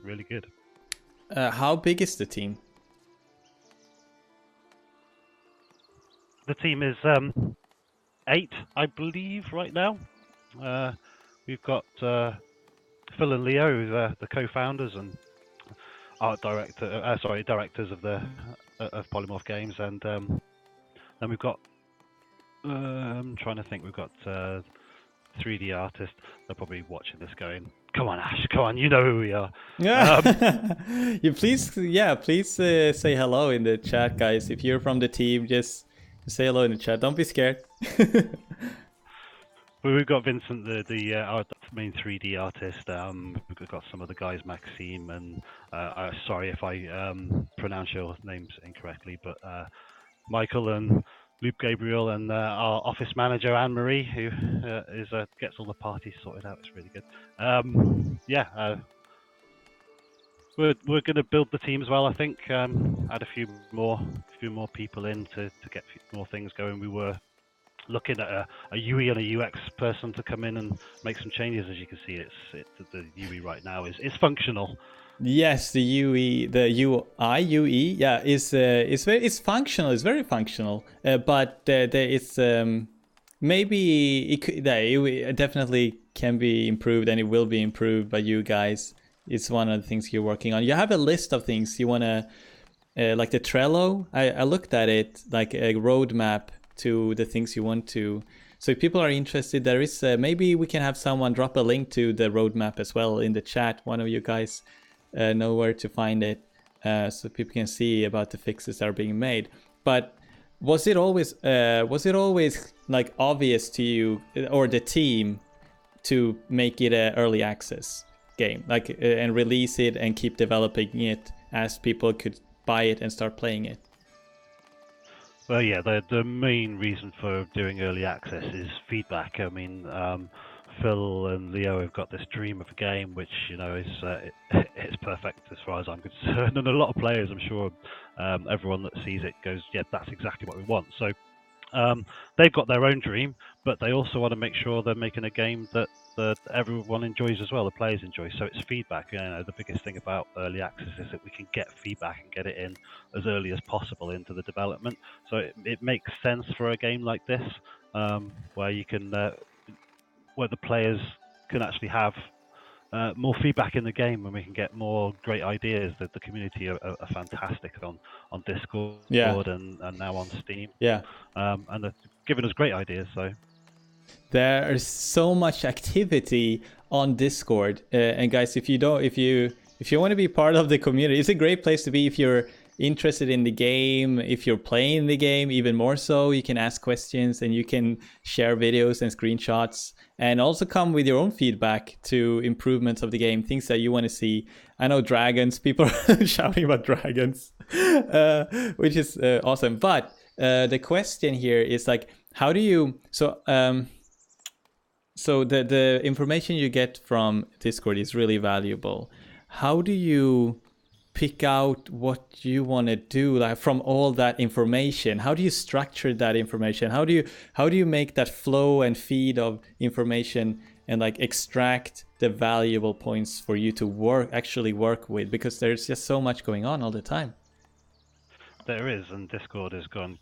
really good. How big is the team? The team is 8, I believe, right now. We've got Phil and Leo, the co-founders and directors of the of Polymorph Games, and then we've got. I'm trying to think. We've got 3D artist. They're probably watching this, going, "Come on, Ash, come on, you know who we are." You please say hello in the chat, guys. If you're from the team, just say hello in the chat. Don't be scared. We've got Vincent, our main 3D artist. We've got some of the guys, Maxime, and sorry if I pronounce your names incorrectly, but Michael and Luke Gabriel, and our office manager Anne Marie, who gets all the parties sorted out. It's really good. We're going to build the team as well. I think add a few more people in to get more things going. We were looking at a UE and a UX person to come in and make some changes. As you can see, the UE right now is functional. Yes, the UE, the UI, UE, yeah, it's functional. It's very functional, but it's maybe it definitely can be improved, and it will be improved by you guys. It's one of the things you're working on. You have a list of things you want to, like the Trello. I looked at it, like a roadmap to the things you want to. So if people are interested, there is maybe we can have someone drop a link to the roadmap as well in the chat. One of you guys know where to find it, so people can see about the fixes that are being made. But was it always like obvious to you or the team to make it an early access game, like and release it and keep developing it as people could buy it and start playing it? Well, yeah, the main reason for doing early access is feedback. I mean, Phil and Leo have got this dream of a game, which it's perfect as far as I'm concerned, and a lot of players, I'm sure, everyone that sees it goes, yeah, that's exactly what we want. So they've got their own dream, but they also want to make sure they're making a game that everyone enjoys as well, the players enjoy. So it's feedback. The biggest thing about early access is that we can get feedback and get it in as early as possible into the development. So it makes sense for a game like this, where you can where the players can actually have more feedback in the game, and we can get more great ideas. That the community are fantastic on Discord, and now on Steam. Yeah, and they're giving us great ideas. So there's so much activity on Discord, and guys, if you want to be part of the community, it's a great place to be. If you're interested in the game, if you're playing the game, even more so, you can ask questions and you can share videos and screenshots, and also come with your own feedback to improvements of the game, things that you want to see. I know dragons, people are shouting about dragons, which is awesome. But the question here is like, how do you, so the information you get from Discord is really valuable. How do you pick out what you want to do, like from all that information? How do you structure that information? How do you make that flow and feed of information and like extract the valuable points for you to actually work with? Because there's just so much going on all the time. There is, and Discord has gone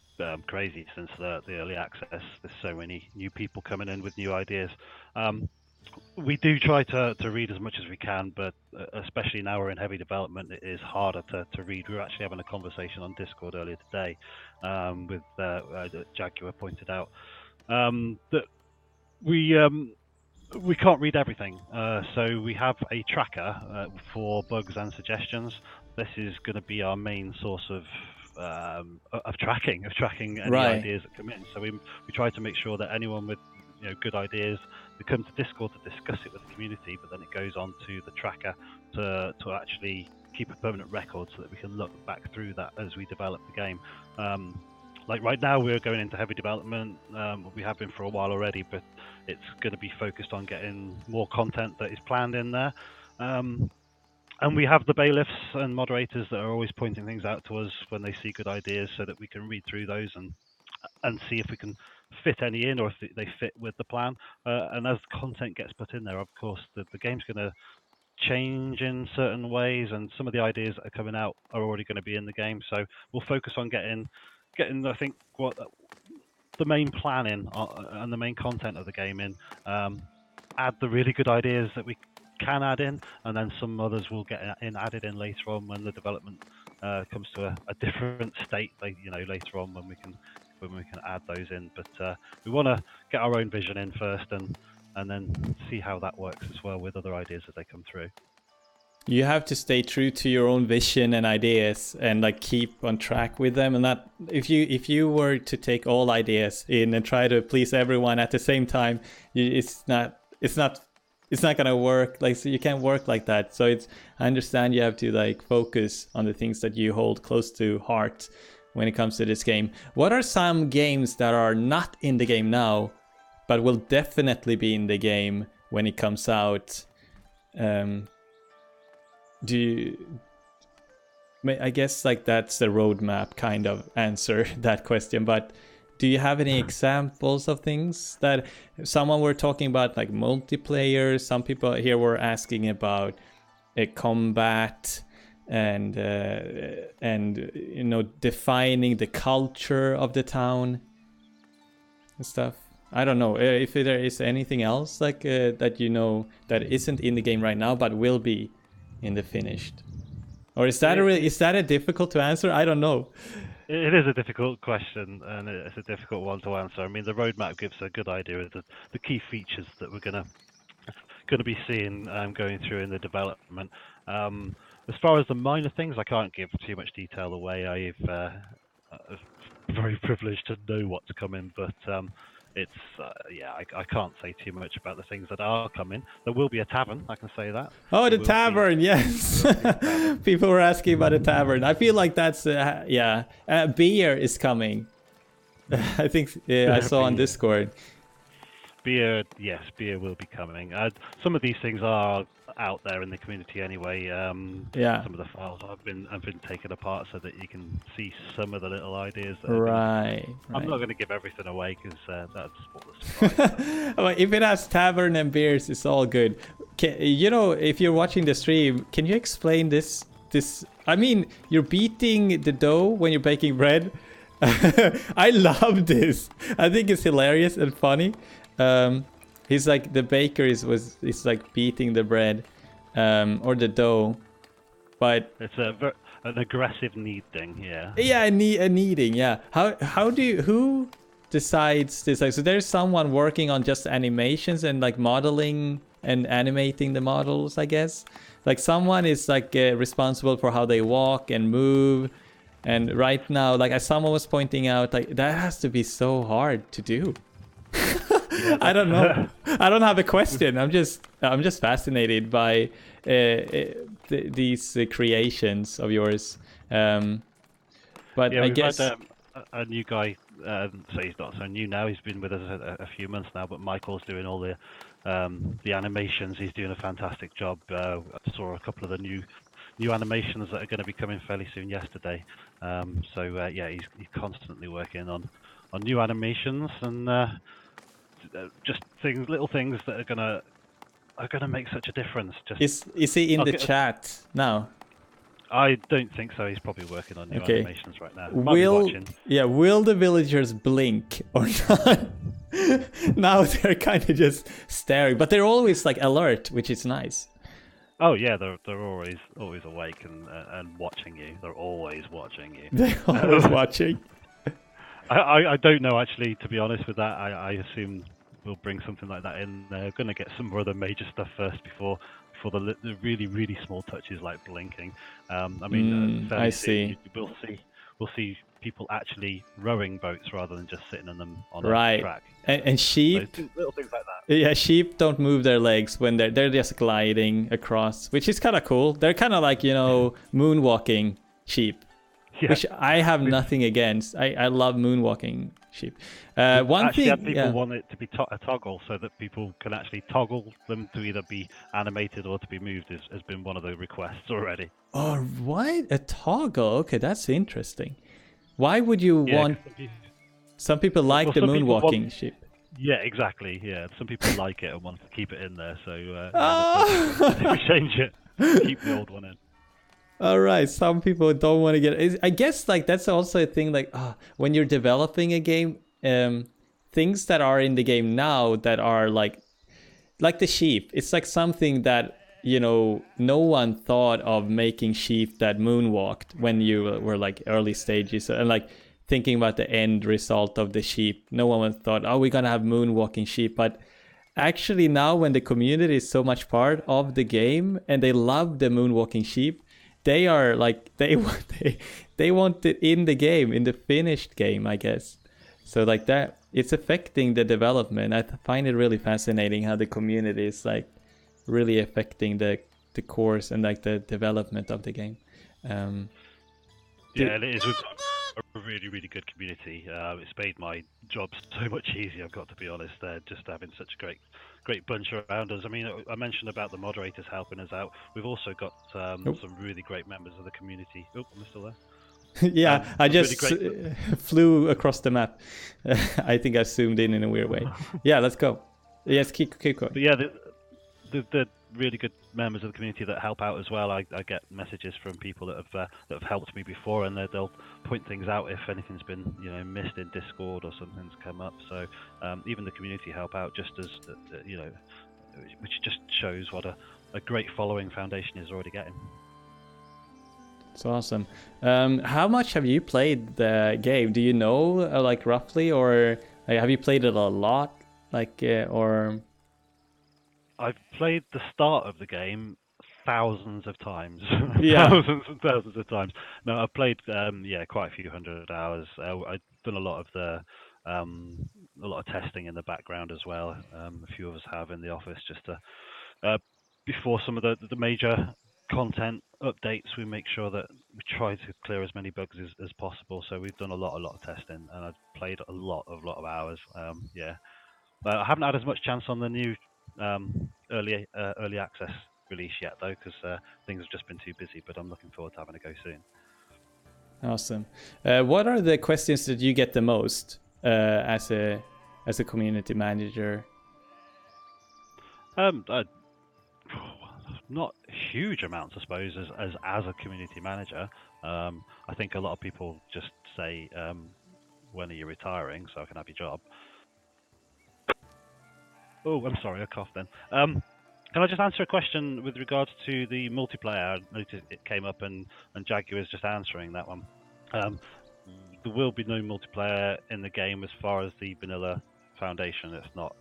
crazy since the early access. There's so many new people coming in with new ideas. We do try to read as much as we can, but especially now we're in heavy development, it is harder to read. We were actually having a conversation on Discord earlier today with Jaguar pointed out that we can't read everything. So we have a tracker for bugs and suggestions. This is going to be our main source of tracking any ideas that come in. So we try to make sure that anyone with good ideas, they come to Discord to discuss it with the community, but then it goes on to the tracker to actually keep a permanent record so that we can look back through that as we develop the game. Like right now we're going into heavy development. We have been for a while already, but it's going to be focused on getting more content that is planned in there. And we have the bailiffs and moderators that are always pointing things out to us when they see good ideas, so that we can read through those and see if we can fit any in, or if they fit with the plan. And as content gets put in there, of course, the game's going to change in certain ways, and some of the ideas that are coming out are already going to be in the game. So we'll focus on getting I think what the main planning and the main content of the game in. Add the really good ideas that we can add in, and then some others will get added in later on when the development comes to a different state. Later on when we can add those in. But we want to get our own vision in first, and then see how that works as well with other ideas as they come through. You have to stay true to your own vision and ideas, and like keep on track with them. And that if you were to take all ideas in and try to please everyone at the same time, it's not gonna work. Like, so you can't work like that. So I understand you have to like focus on the things that you hold close to heart when it comes to this game. What are some games that are not in the game now, but will definitely be in the game when it comes out? I guess like that's the roadmap kind of answer that question, but do you have any examples of things that someone were talking about, like multiplayer? Some people here were asking about a combat and defining the culture of the town and stuff. I don't know if there is anything else like that that isn't in the game right now but will be in the finished, or is that a difficult to answer? I don't know. It is a difficult question, and it's a difficult one to answer. I mean, the roadmap gives a good idea of the key features that we're gonna be seeing going through in the development. As far as the minor things, I can't give too much detail away. I'm very privileged to know what's coming, but I can't say too much about the things that are coming. There will be a tavern, I can say that. Oh, the tavern, yes. People were asking about the tavern. I feel like that's beer is coming. I think I saw on Discord. Beer will be coming. Some of these things are out there in the community anyway. Some of the files have been taken apart so that you can see some of the little ideas. Right. I'm not going to give everything away because that's what the surprise. Well, if it has tavern and beers, it's all good. If you're watching the stream, can you explain this? I mean, you're beating the dough when you're baking bread. I love this. I think it's hilarious and funny. He's like, the baker is like beating the bread or the dough, but it's an aggressive kneading, kneading. Who decides this? Like, so there's someone working on just animations and like modeling and animating the models, I guess. Like, someone is like responsible for how they walk and move. And right now, like, as someone was pointing out, like, that has to be so hard to do. I don't know. I don't have a question. I'm just fascinated by these creations of yours. But I guess had, a new guy. So he's not so new now. He's been with us a few months now. But Michael's doing all the animations. He's doing a fantastic job. I saw a couple of the new animations that are going to be coming fairly soon yesterday. He's constantly working on new animations and. Just little things that are gonna make such a difference. Just is he in the chat now? I don't think so. He's probably working on new animations right now. Will the villagers blink or not? Now they're kind of just staring, but they're always like alert, which is nice. Oh yeah, they're always awake and watching you. They're always watching you. They're always watching. I don't know, actually, to be honest with that. I assume we'll bring something like that in. They're going to get some more of the major stuff first before the really, really small touches like blinking. I see. We'll see people actually rowing boats rather than just sitting in them on a track. And sheep, so little things like that. Yeah, sheep don't move their legs when they're just gliding across, which is kind of cool. They're kind of like, moonwalking sheep. Yeah. Which I have nothing against. I love moonwalking sheep. People want it to be a toggle so that people can actually toggle them to either be animated or to be moved has been one of the requests already. Oh, what? A toggle? Okay, that's interesting. Why would you want... Some people like the moonwalking sheep. Yeah, exactly. Yeah, some people like it and want to keep it in there. So yeah, there'll be some if we Ah! change it, keep the old one in. All right, some people don't want to get. I guess like that's also a thing. Like when you're developing a game, things that are in the game now that are like the sheep. It's like something that no one thought of making sheep that moonwalked when you were like early stages and like thinking about the end result of the sheep. No one thought, oh, we're gonna have moonwalking sheep, but actually now when the community is so much part of the game and they love the moonwalking sheep, they are like they want it in the game, in the finished game, I guess. So like that, it's affecting the development. I find it really fascinating how the community is like really affecting the course and like the development of the game. Um, do, Yeah, and it is. We've got a really, really good community. It's made my job so much easier. I've got to be honest. Just having such a great bunch around us. I mean, I mentioned about the moderators helping us out. We've also got oh, some really great members of the community. Oh, am I still there? yeah, I Some really just great. flew across the map. I think I zoomed in a weird way. Yeah, let's go. Yes, keep going. But yeah, the really good members of the community that help out as well. I get messages from people that have helped me before, and they'll point things out if anything's been missed in Discord or something's come up. So even the community help out just as which just shows what a great following Foundation is already getting. It's awesome. How much have you played the game? Do you know, like roughly, or have you played it a lot? Like, or I've played the start of the game thousands of times, yeah, thousands and thousands of times. No, I've played quite a few hundred hours. I've done a lot of testing in the background as well. A few of us have in the office just to uh, before some of the major content updates, we make sure that we try to clear as many bugs as possible. So we've done a lot of testing, and I've played a lot of hours. Yeah, but I haven't had as much chance on the new early access release yet, though, because things have just been too busy. But I'm looking forward to having a go soon. awesome. What are the questions that you get the most as a community manager? Um, uh, Not huge amounts, I suppose, as a community manager. I think a lot of people just say, "When are you retiring?" So I can have your job. Oh, I'm sorry, I coughed then. Can I just answer a question with regards to the multiplayer? I noticed it came up, and Jaguar is just answering that one. Um, there will be no multiplayer in the game as far as the vanilla foundation. It's not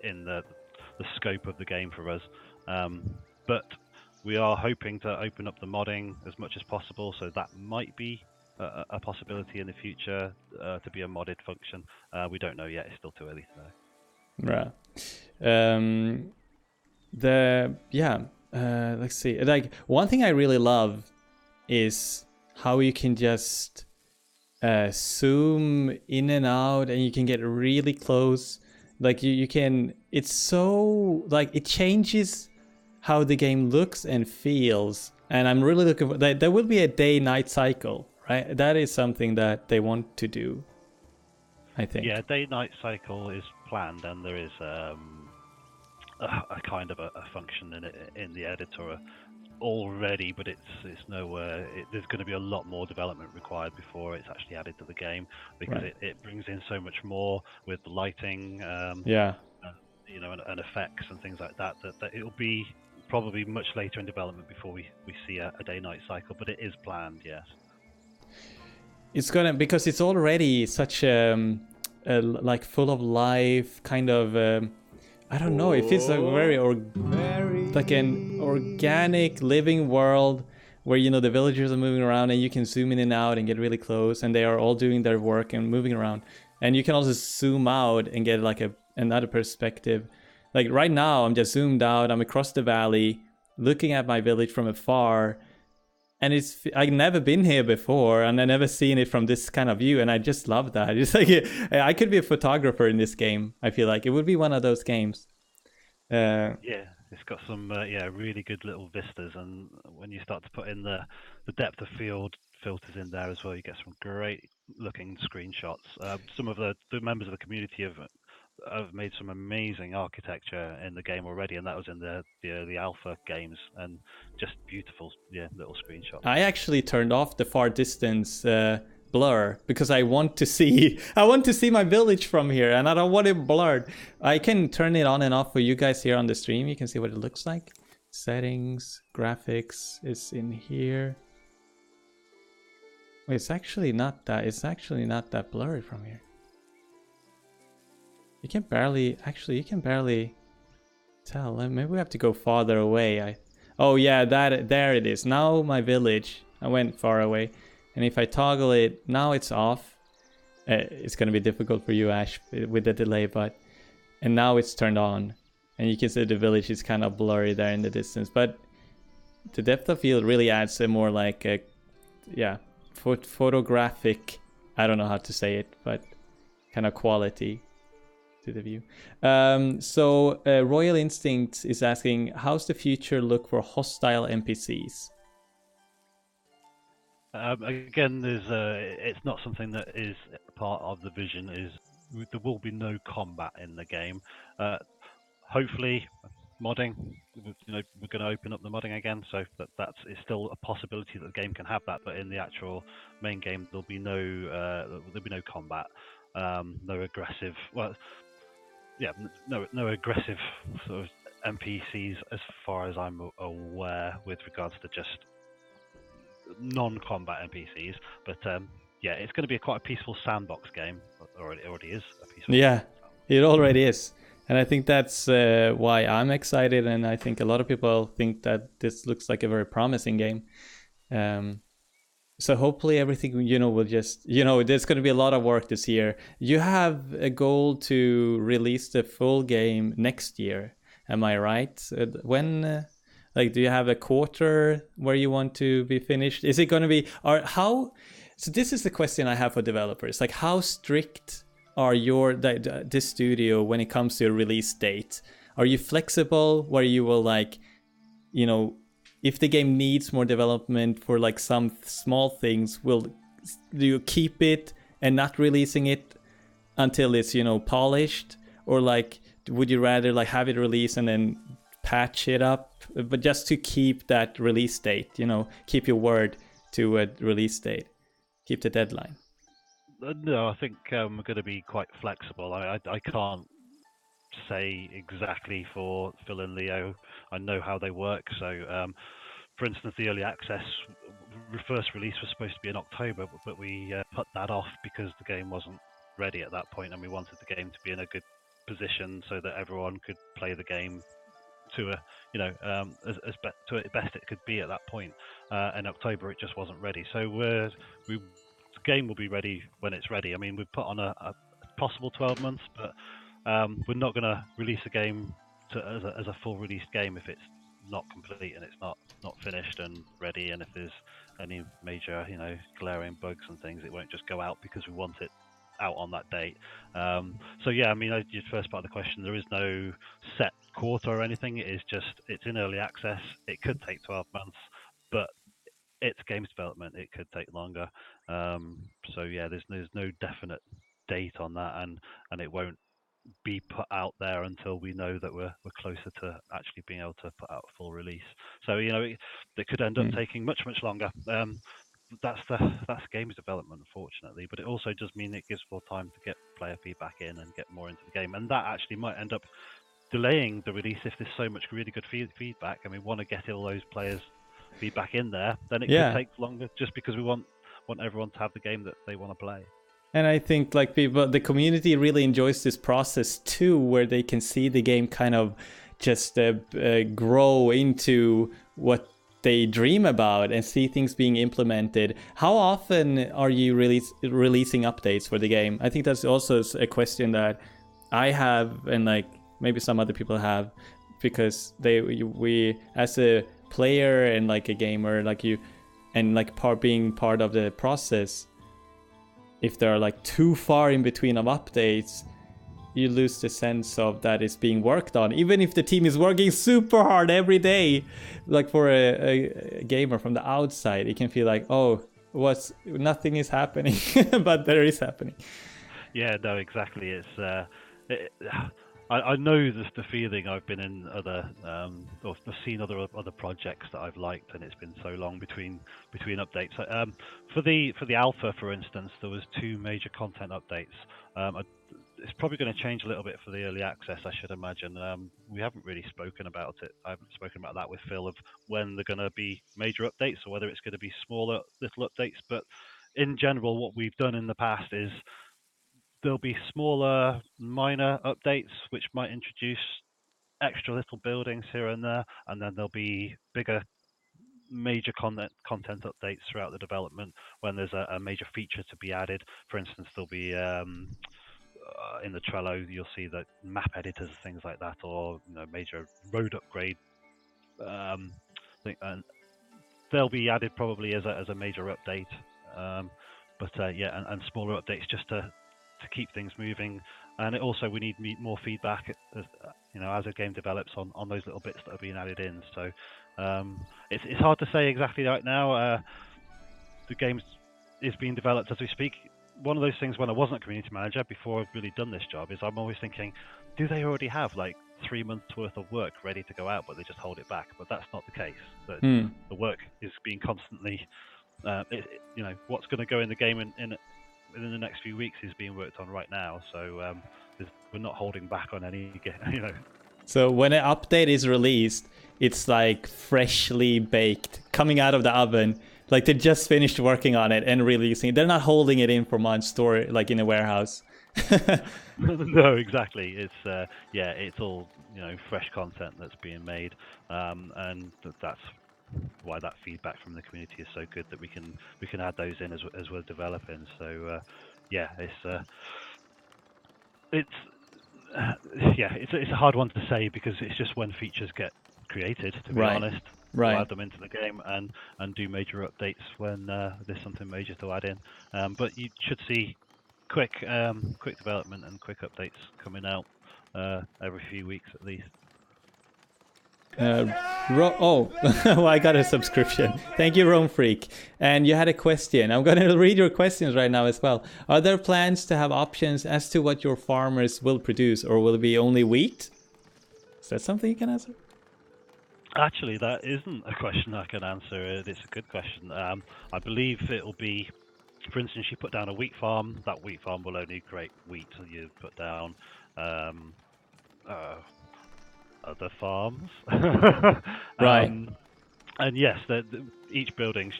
in the scope of the game for us. But we are hoping to open up the modding as much as possible, so that might be a possibility in the future to be a modded function. We don't know yet. It's still too early to know. Right. Let's see. Like one thing I really love is how you can just zoom in and out, and you can get really close. Like you can. It's so like it changes how the game looks and feels. And I'm really looking for that. There will be a day-night cycle, right? That is something that they want to do, I think. Yeah, day-night cycle is planned, and there is a kind of a function in it in the editor already, but it's nowhere. There's going to be a lot more development required before it's actually added to the game, because Right. it brings in so much more with the lighting, Yeah. and effects and things like that, that it'll be probably much later in development before we see a day-night cycle, but it is planned, yes. It's gonna, because it's already such like full of life kind of I don't know, it feels like like an organic living world where the villagers are moving around and you can zoom in and out and get really close, and they are all doing their work and moving around, and you can also zoom out and get like another perspective. Like right now I'm just zoomed out, I'm across the valley looking at my village from afar, and I've never been here before, and I never seen it from this kind of view, and I just love that. It's like I could be a photographer in this game. I feel like it would be one of those games. Yeah, it's got some really good little vistas, and when you start to put in the depth of field filters in there as well, you get some great looking screenshots. Some of the members of the community have have made some amazing architecture in the game already, and that was in the alpha games, and just beautiful, yeah, little screenshots. I actually turned off the far distance blur because I want to see my village from here, and I don't want it blurred. I can turn it on and off for you guys here on the stream. You can see what it looks like. Settings, graphics is in here. Wait, it's actually not that blurry from here. You can barely tell. Maybe we have to go farther away. Oh yeah, there it is. Now my village. I went far away, and if I toggle it, now it's off. It's gonna be difficult for you, Ash, with the delay, and now it's turned on, and you can see the village is kind of blurry there in the distance. But the depth of field really adds a more like a, yeah, photographic. I don't know how to say it, but kind of quality to the view. So Royal Instinct is asking, how's the future look for hostile NPCs? Again, it's not something that is part of the vision. There will be no combat in the game. Hopefully, modding. We're going to open up the modding again, so it's still a possibility that the game can have that. But in the actual main game, there'll be no combat, no aggressive. Well, yeah, no aggressive sort of NPCs as far as I'm aware, with regards to just non-combat NPCs. But yeah, it's going to be quite a peaceful sandbox game. It already is a peaceful. Yeah, it already is, and I think that's why I'm excited, and I think a lot of people think that this looks like a very promising game. So hopefully everything, will just, there's going to be a lot of work this year. You have a goal to release the full game next year. Am I right? When, do you have a quarter where you want to be finished? Is it going to be, so this is the question I have for developers. Like, how strict are this studio when it comes to a release date? Are you flexible where you will if the game needs more development for like some small things, do you keep it and not releasing it until it's polished, or would you rather have it released and then patch it up, but just to keep that release date, keep your word to a release date, keep the deadline? No, I think we're going to be quite flexible. I can't say exactly for Phil and Leo. I know how they work. So, for instance, the early access first release was supposed to be in October, but we put that off because the game wasn't ready at that point, and we wanted the game to be in a good position so that everyone could play the game to to the best it could be at that point. In October, it just wasn't ready. So the game will be ready when it's ready. I mean, we've put on a possible 12 months, but we're not going to release a game as a full released game if it's not complete and it's not finished and ready. And if there's any major, glaring bugs and things, it won't just go out because we want it out on that date. So yeah, I mean, your first part of the question, there is no set quarter or anything. It is just, it's in early access. It could take 12 months, but it's games development. It could take longer. So yeah, there's no definite date on that, and it won't be put out there until we know that we're closer to actually being able to put out a full release. So it could end up taking much longer. That's games development, unfortunately, but it also does mean it gives more time to get player feedback in and get more into the game, and that actually might end up delaying the release if there's so much really good feedback and we want to get all those players feedback in there. Then it could take longer just because we want everyone to have the game that they want to play. And I think the community really enjoys this process too, where they can see the game kind of just grow into what they dream about and see things being implemented. How often are you releasing updates for the game? I think that's also a question that I have, and maybe some other people have, because we as a player and a gamer being part of the process, if there are too far in between of updates, you lose the sense of that it's being worked on, even if the team is working super hard every day. For a gamer from the outside, it can feel nothing is happening but there is happening. Yeah, no, exactly. It's it, I know the feeling. I've been in other or I've seen other projects that I've liked, and it's been so long between updates. For the alpha, for instance, there was 2 major content updates. It's probably going to change a little bit for the early access, I should imagine. We haven't really spoken about it. I haven't spoken about that with Phil of when they're going to be major updates or whether it's going to be smaller little updates. But in general, what we've done in the past is there'll be smaller, minor updates which might introduce extra little buildings here and there, and then there'll be bigger, major content updates throughout the development when there's a major feature to be added. For instance, there'll be in the Trello, you'll see the map editors, things like that, or major road upgrade thing, and they'll be added probably as a major update. But yeah, and smaller updates just to keep things moving. And also we need more feedback as a game develops on those little bits that are being added in. So it's hard to say exactly right now. The game is being developed as we speak. One of those things when I wasn't a community manager before I've really done this job is I'm always thinking, do they already have like 3 months worth of work ready to go out, but they just hold it back? But that's not the case. The work is being constantly, what's going to go in the game within the next few weeks is being worked on right now. So we're not holding back on any, So when an update is released, it's like freshly baked, coming out of the oven. Like they just finished working on it and releasing it. They're not holding it in for months, store like in a warehouse. No, exactly. It's it's all fresh content that's being made, and that's why that feedback from the community is so good that we can add those in as we're developing. So it's a hard one to say because it's just when features get created, to be honest. We'll add them into the game and do major updates when there's something major to add in. But you should see quick development and quick updates coming out every few weeks at least. Well, I got a subscription. Thank you, Rome Freak. And you had a question. I'm going to read your questions right now as well. Are there plans to have options as to what your farmers will produce, or will it be only wheat? Is that something you can answer? Actually, that isn't a question I can answer. It's a good question. I believe it'll be, for instance, you put down a wheat farm. That wheat farm will only create wheat. You put down other farms. Right. And yes, each building,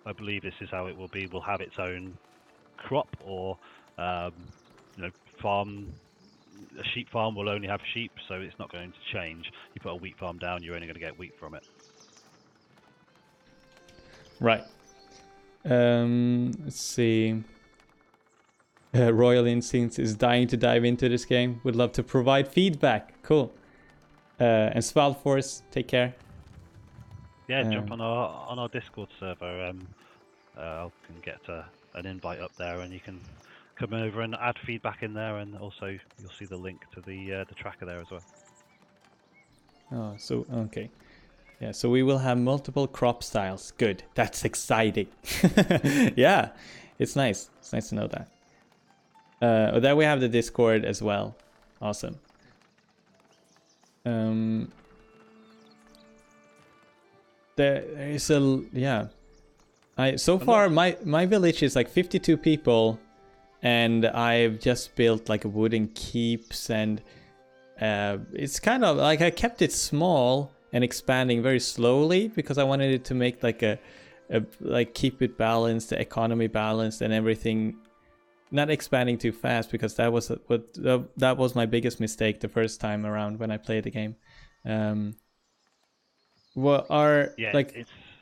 I believe this is how it will be, will have its own crop or farm. A sheep farm will only have sheep, so it's not going to change. You put a wheat farm down, you're only going to get wheat from it. Right. Let's see. Royal Instincts is dying to dive into this game. Would love to provide feedback. Cool. And Svalforce, take care. Yeah, jump on our Discord server. I can get an invite up there, and you can come over and add feedback in there, and also you'll see the link to the tracker there as well. Oh, so okay. Yeah, so we will have multiple crop styles. Good. That's exciting. Yeah, it's nice. It's nice to know that. There we have the Discord as well. Awesome. There is so far my village is like 52 people, and I've just built like a wooden keeps, and it's kind of like I kept it small and expanding very slowly because I wanted it to make like like keep it balanced, the economy balanced and everything, not expanding too fast, because that was my biggest mistake the first time around when I played the game.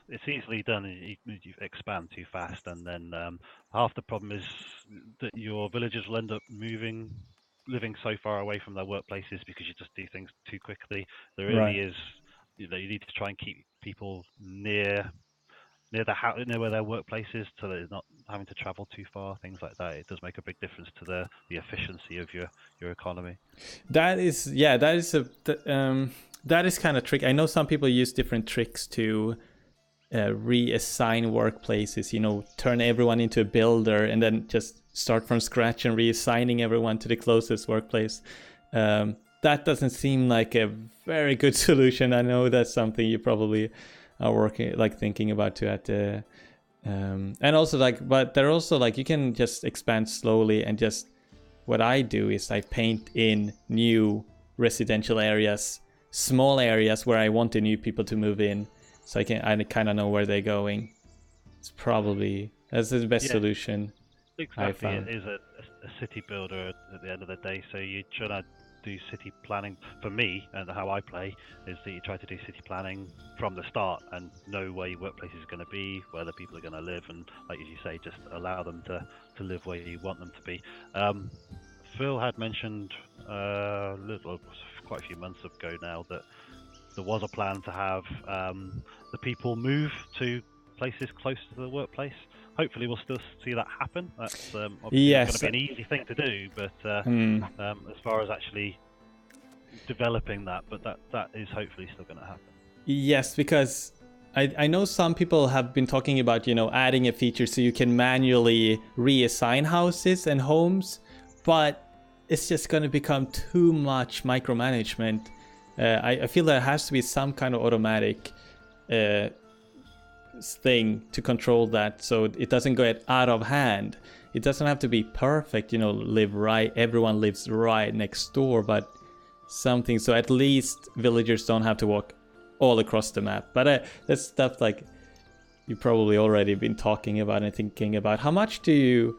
It's easily done. You expand too fast, and then half the problem is that your villagers will end up living so far away from their workplaces because you just do things too quickly. There really is, you need to try and keep people near where their workplace is, so that they're not having to travel too far. Things like that. It does make a big difference to the efficiency of your economy. That is kind of tricky. I know some people use different tricks to reassign workplaces, turn everyone into a builder and then just start from scratch and reassigning everyone to the closest workplace. That doesn't seem like a very good solution. I know that's something you probably are working, like thinking about too at the, and also like, but they're also like, you can just expand slowly and just, what I do is I paint in new residential areas, small areas where I want the new people to move in, so I kind of know where they're going. It's probably, that's the best solution. Exactly, it is a city builder at the end of the day. So you try to do city planning. For me, and how I play, is that you try to do city planning from the start and know where your workplace is going to be, where the people are going to live, and like as you say, just allow them to live where you want them to be. Phil had mentioned quite a few months ago now that there was a plan to have the people move to places close to the workplace. Hopefully we'll still see that happen. That's obviously not going to be an easy thing to do, but as far as actually developing that, but that is hopefully still going to happen. Yes, because I know some people have been talking about, adding a feature so you can manually reassign houses and homes, but it's just going to become too much micromanagement. I feel there has to be some kind of automatic thing to control that, so it doesn't get out of hand. It doesn't have to be perfect, everyone lives right next door, but something so at least villagers don't have to walk all across the map. But that's stuff like you probably already been talking about and thinking about. How much do you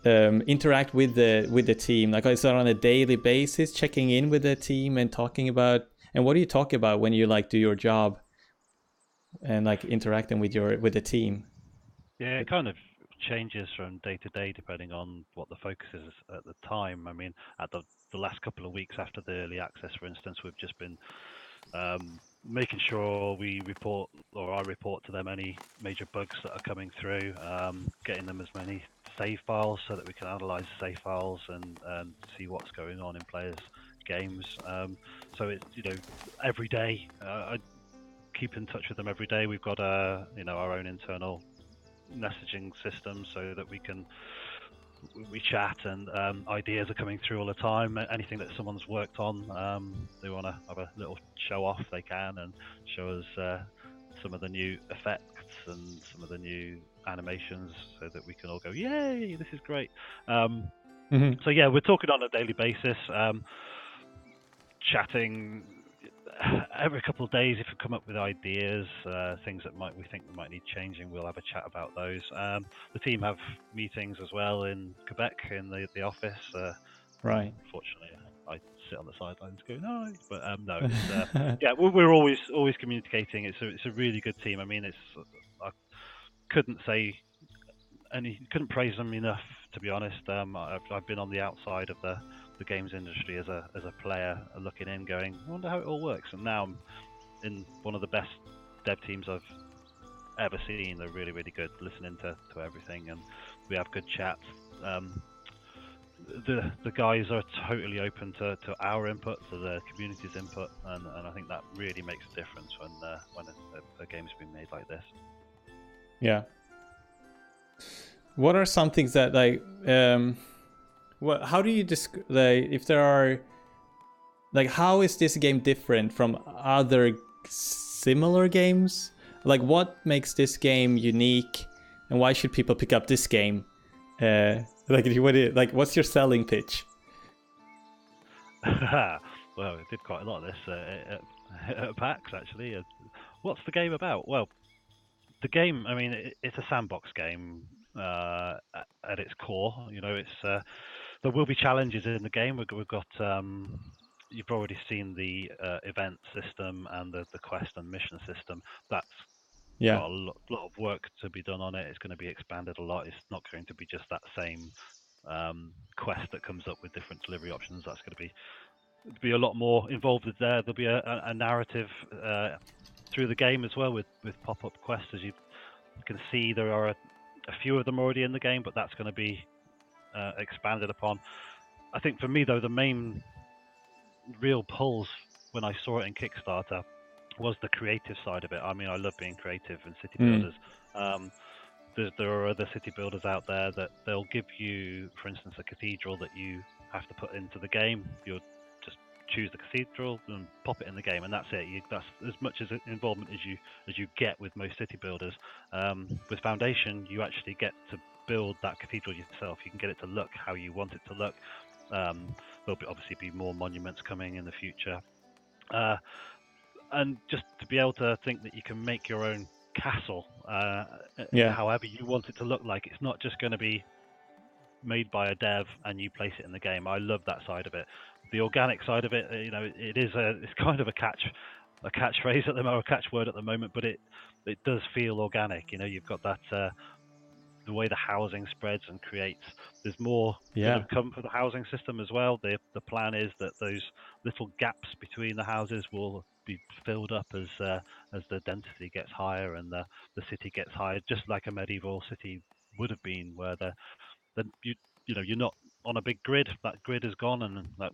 interact with the team? Like, is that on a daily basis, checking in with the team and talking about, and what do you talk about when you do your job and interacting with the team? Yeah, it kind of changes from day to day depending on what the focus is at the time. I mean, at the last couple of weeks after the early access, for instance, we've just been making sure we report, or I report to them, any major bugs that are coming through, getting them as many save files so that we can analyze save files and see what's going on in players' games. So it's every day. I keep in touch with them every day. We've got our own internal messaging system so that we chat, and ideas are coming through all the time. Anything that someone's worked on, they want to have a little show off, they can, and show us some of the new effects and some of the new animations so that we can all go, yay, this is great. So yeah, we're talking on a daily basis, chatting every couple of days. If we come up with ideas, things that we think might need changing, we'll have a chat about those. The team have meetings as well in Quebec in the office. Right. Unfortunately, I sit on the sidelines going, no, but no. It's, yeah, we're always communicating. It's a really good team. I mean, I couldn't praise them enough, to be honest. I've been on the outside of the games industry as a player, looking in, going, I wonder how it all works. And now I'm in one of the best dev teams I've ever seen. They're really, really good, listening to everything, and we have good chats. The guys are totally open to our input, to the community's input, and I think that really makes a difference when a game's been made like this. Yeah. What are some things that how do you describe, if there are, how is this game different from other similar games? What makes this game unique, and why should people pick up this game? What's your selling pitch? Well, we did quite a lot of this at PAX, actually. What's the game about? Well, the game, I mean, it's a sandbox game at its core. There will be challenges in the game. We've got you've already seen the event system and the quest and mission system. That's got a lot of work to be done on it. It's going to be expanded a lot. It's not going to be just that same quest that comes up with different delivery options. That's going to be a lot more involved there. There'll be a narrative through the game as well with pop-up quests. As you can see, there are a few of them already in the game, but that's going to be expanded upon. I think for me, though, the main real pulls when I saw it in Kickstarter was the creative side of it. I mean, I love being creative in city builders. There are other city builders out there that they'll give you, for instance, a cathedral that you have to put into the game. You'll just choose the cathedral and pop it in the game, and that's it. That's as much as involvement as you get with most city builders. With Foundation, you actually get to build that cathedral yourself. You can get it to look how you want it to look. There'll obviously be more monuments coming in the future, and just to be able to think that you can make your own castle, however you want it to look like. It's not just going to be made by a dev and you place it in the game. I love that side of it. The organic side of it, it's kind of a catchphrase at the moment, or a catchword at the moment, but it does feel organic. You've got that the way the housing spreads and creates. There's more going to come for the housing system as well. The plan is that those little gaps between the houses will be filled up as the density gets higher and the city gets higher, just like a medieval city would have been, where you're not on a big grid. That grid is gone, and that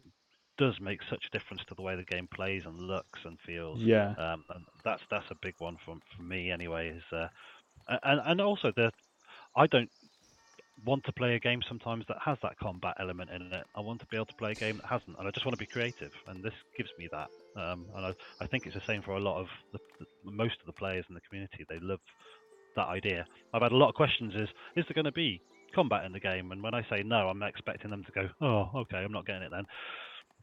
does make such a difference to the way the game plays and looks and feels. Yeah. And that's a big one for me anyway. And also I don't want to play a game sometimes that has that combat element in it. I want to be able to play a game that hasn't, and I just want to be creative, and this gives me that. And I think it's the same for a lot of most of the players in the community. They love that idea. I've had a lot of questions: is there going to be combat in the game? And when I say no, I'm expecting them to go, oh, okay, I'm not getting it then.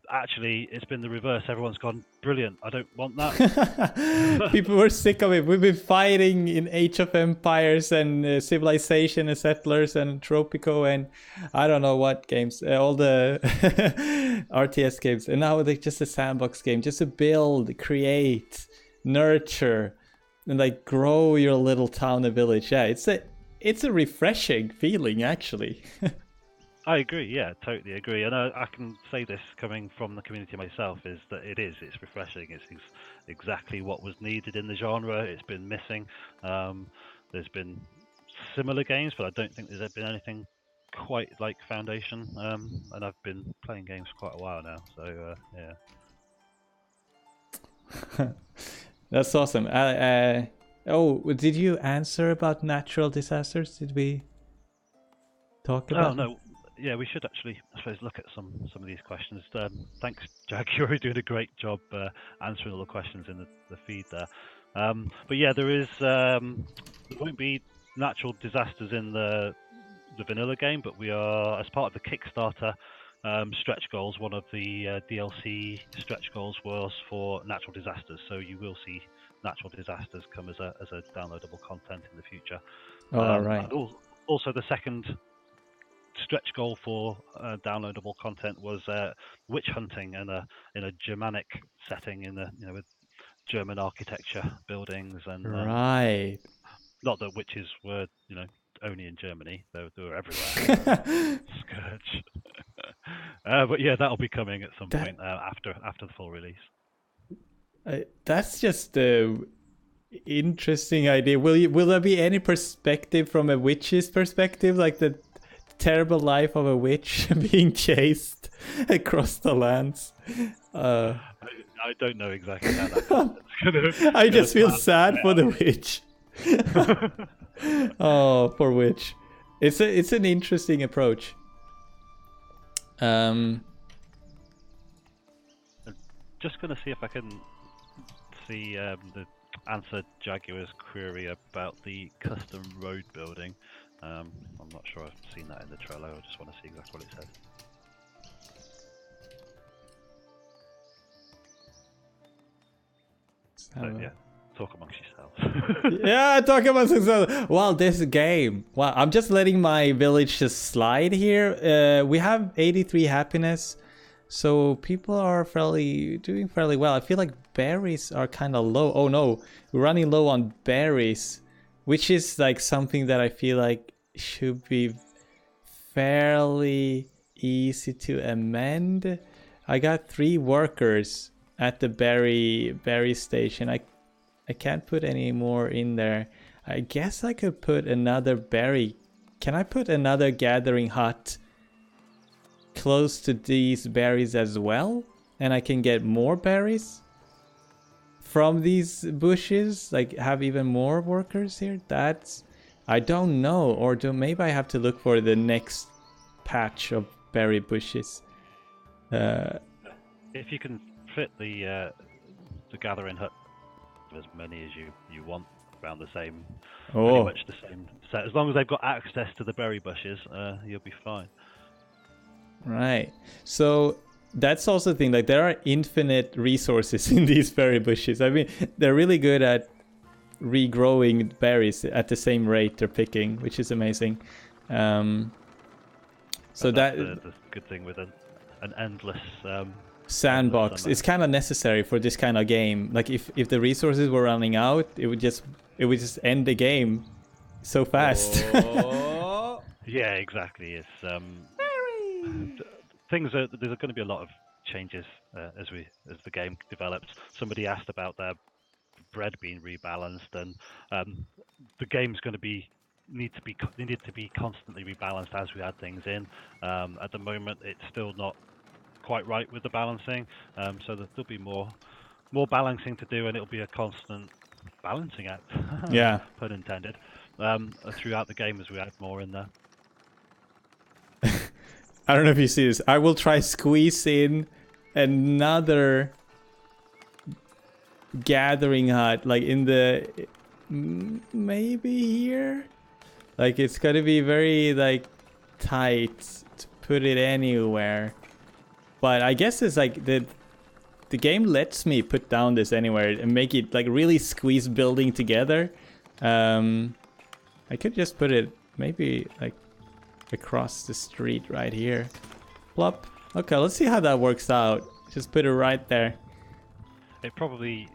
Actually, it's been the reverse. Everyone's gone, brilliant, I don't want that. People were sick of it. We've been fighting in Age of Empires and Civilization and Settlers and Tropico and I don't know what games, all the RTS games, and now they're just a sandbox game, just to build, create, nurture, and like grow your little town or village. Yeah, it's a refreshing feeling, actually. I agree, yeah, totally agree. And I can say this coming from the community myself, is that it's refreshing. It's exactly what was needed in the genre. It's been missing. There's been similar games, but I don't think there's been anything quite like Foundation. And I've been playing games for quite a while now, so yeah. That's awesome. Did you answer about natural disasters? Did we talk about? Oh, no. Yeah, we should actually, I suppose, look at some of these questions. Thanks, Jack. You're doing a great job answering all the questions in the feed there. But yeah, there won't be natural disasters in the vanilla game, but we are, as part of the Kickstarter stretch goals, one of the DLC stretch goals was for natural disasters. So you will see natural disasters come as a downloadable content in the future. All right. And also, the second stretch goal for downloadable content was witch hunting in a Germanic setting, with German architecture, buildings, and right. Not that witches were only in Germany; they were everywhere. Scourge. But yeah, that'll be coming at some point after the full release. That's just a interesting idea. Will there be any perspective from a witch's perspective, like the terrible life of a witch being chased across the lands? I don't know exactly how that's gonna. I just feel sad for the witch. Oh, poor witch. It's an interesting approach. I'm just gonna see if I can see the answer Jaguar's query about the custom road building. I'm not sure I've seen that in the Trello. I just want to see exactly what it says. So yeah, talk amongst yourselves. Yeah, talk amongst yourselves. Well, this game. Well, I'm just letting my village just slide here. We have 83 happiness, so people are doing fairly well. I feel like berries are kind of low. Oh no, we're running low on berries, which is like something that I feel like should be fairly easy to amend. I got 3 workers at the berry station. I can't put any more in there. I guess I could put another berry. Can I put another gathering hut close to these berries as well? And I can get more berries from these bushes, like have even more workers here? I don't know, or maybe I have to look for the next patch of berry bushes. If you can fit the gathering hut, as many as you want around the same, pretty Oh, much the same set. As long as they've got access to the berry bushes, you'll be fine. right. So that's also the thing. Like there are infinite resources in these berry bushes. I mean, they're really good at regrowing berries at the same rate they're picking, which is amazing. So That's that the good thing with an endless sandbox summer. is kind of necessary for this kind of game. Like if the resources were running out, it would just end the game so fast. Oh. Yeah, exactly. It's things are there's going to be a lot of changes as the game develops. Somebody asked about their bread being rebalanced, and the game's going to need to be constantly rebalanced as we add things in. At the moment, it's still not quite right with the balancing, so there'll be more balancing to do, and it'll be a constant balancing act. Yeah. Pun intended. Throughout the game as we add more in there. I don't know if you see this. I will try squeeze in another gathering hut, like in the maybe here. Like it's gonna be very like tight to put it anywhere. But I guess it's like the game lets me put down this anywhere and make it like really squeeze building together. I could just put it maybe like across the street right here. Plop. Okay, let's see how that works out. Just put it right there. It probably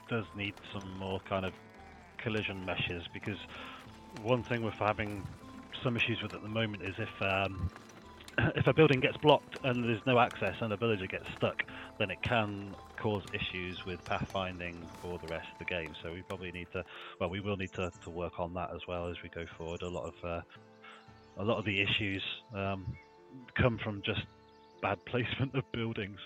does need some more kind of collision meshes, because one thing we're having some issues with at the moment is if a building gets blocked and there's no access and a villager gets stuck, then it can cause issues with pathfinding for the rest of the game. So we probably need to, well, we will need to work on that as well as we go forward. A lot of the issues come from just bad placement of buildings,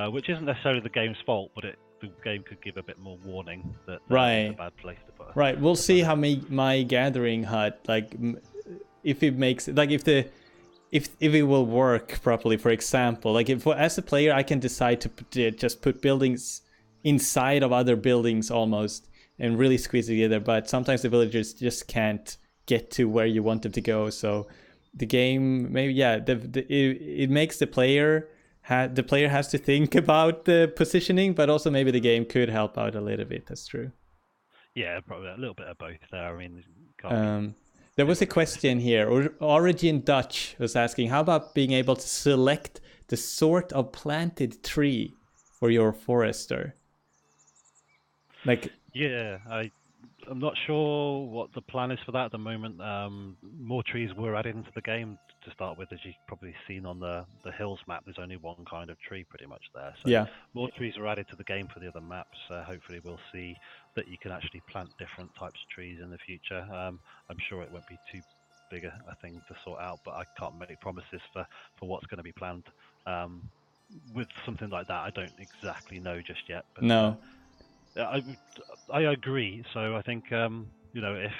which isn't necessarily the game's fault, but the game could give a bit more warning that it's a bad place to put. Right, we'll see how my gathering hut, like if it makes, like if it will work properly. For example, like if as a player I can decide to just put buildings inside of other buildings almost and really squeeze it together, but sometimes the villagers just can't get to where you want them to go. So the game, maybe, yeah, it makes the player has to think about the positioning, but also maybe the game could help out a little bit. That's true. Yeah, probably a little bit of both there. I mean, there was a question here. Origin Dutch was asking, how about being able to select the sort of planted tree for your forester? Like, yeah, I'm not sure what the plan is for that at the moment. More trees were added into the game to start with. As you've probably seen on the hills map, there's only one kind of tree pretty much there. So yeah, more trees were added to the game for the other maps. Hopefully we'll see that you can actually plant different types of trees in the future. I'm sure it won't be too big a thing to sort out, but I can't make promises for what's going to be planned. With something like that, I don't exactly know just yet. But, no. I agree. So I think if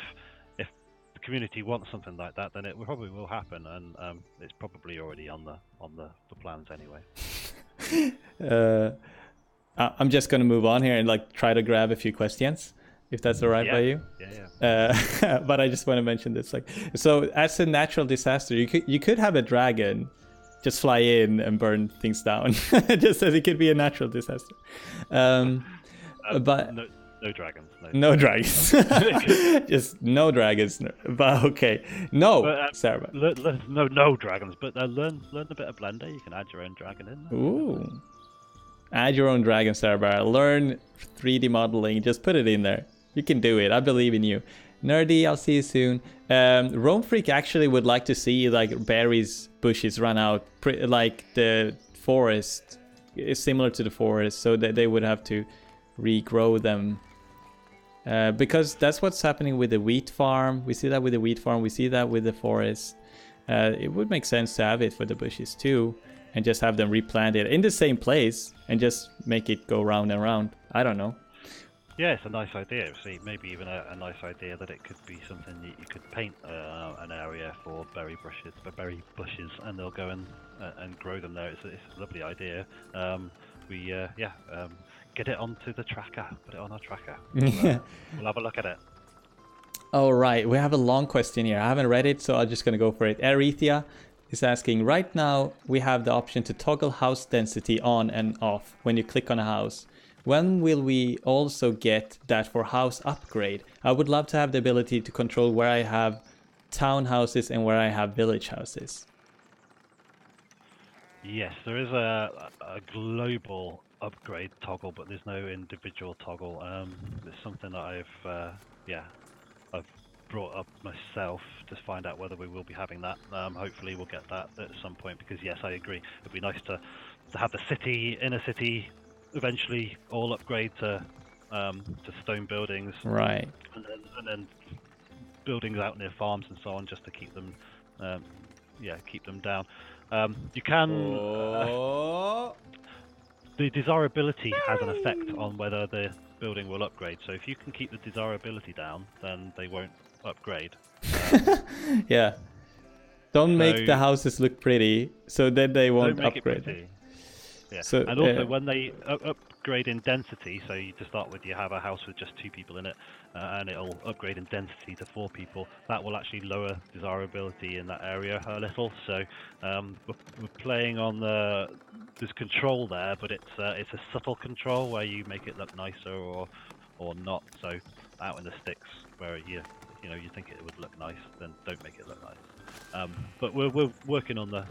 the community wants something like that, then it probably will happen, and it's probably already on the plans anyway. I'm just gonna move on here and like try to grab a few questions, if that's all right by you. Yeah. But I just want to mention this, like, so as a natural disaster, you could have a dragon just fly in and burn things down, just as it could be a natural disaster. But no dragons. No dragons. Just no dragons. But okay, no. But, Sarah. No dragons. But learn a bit of Blender. You can add your own dragon in. Ooh. Add your own dragon, Sarah. Learn 3D modeling. Just put it in there. You can do it. I believe in you. Nerdy, I'll see you soon. Rome Freak actually would like to see like berries bushes run out, like the forest is similar to the forest, so that they would have to regrow them, because that's what's happening with the wheat farm. We see that with the wheat farm, we see that with the forest. It would make sense to have it for the bushes too, and just have them replanted in the same place and just make it go round and round. I don't know. Yeah, it's a nice idea. See, maybe even a nice idea that it could be something that you could paint an area for berry bushes, and they'll go and grow them there. It's a lovely idea. Get it onto the tracker. Put it on our tracker. We'll have a look at it. All right, we have a long question here. I haven't read it, so I'm just gonna go for it. Arethia is asking, right now we have the option to toggle house density on and off when you click on a house. When will we also get that for house upgrade? I would love to have the ability to control where I have townhouses and where I have village houses. Yes, there is a global upgrade toggle, but there's no individual toggle. It's something that I've brought up myself to find out whether we will be having that. Hopefully we'll get that at some point, because yes, I agree. It'd be nice to have the inner city, eventually all upgrade to stone buildings, right? And then buildings out near farms and so on, just to keep them, keep them down. You can. The desirability has an effect on whether the building will upgrade. So if you can keep the desirability down, then they won't upgrade. Yeah. Don't make the houses look pretty, so then they won't upgrade. Yeah. So, and also when they upgrade in density, so to start with, you have a house with just 2 people in it, and it'll upgrade in density to 4 people. That will actually lower desirability in that area a little. So we're playing on there's control there, but it's a subtle control where you make it look nicer or not. So out in the sticks where you think it would look nice, then don't make it look nice. But we're working on the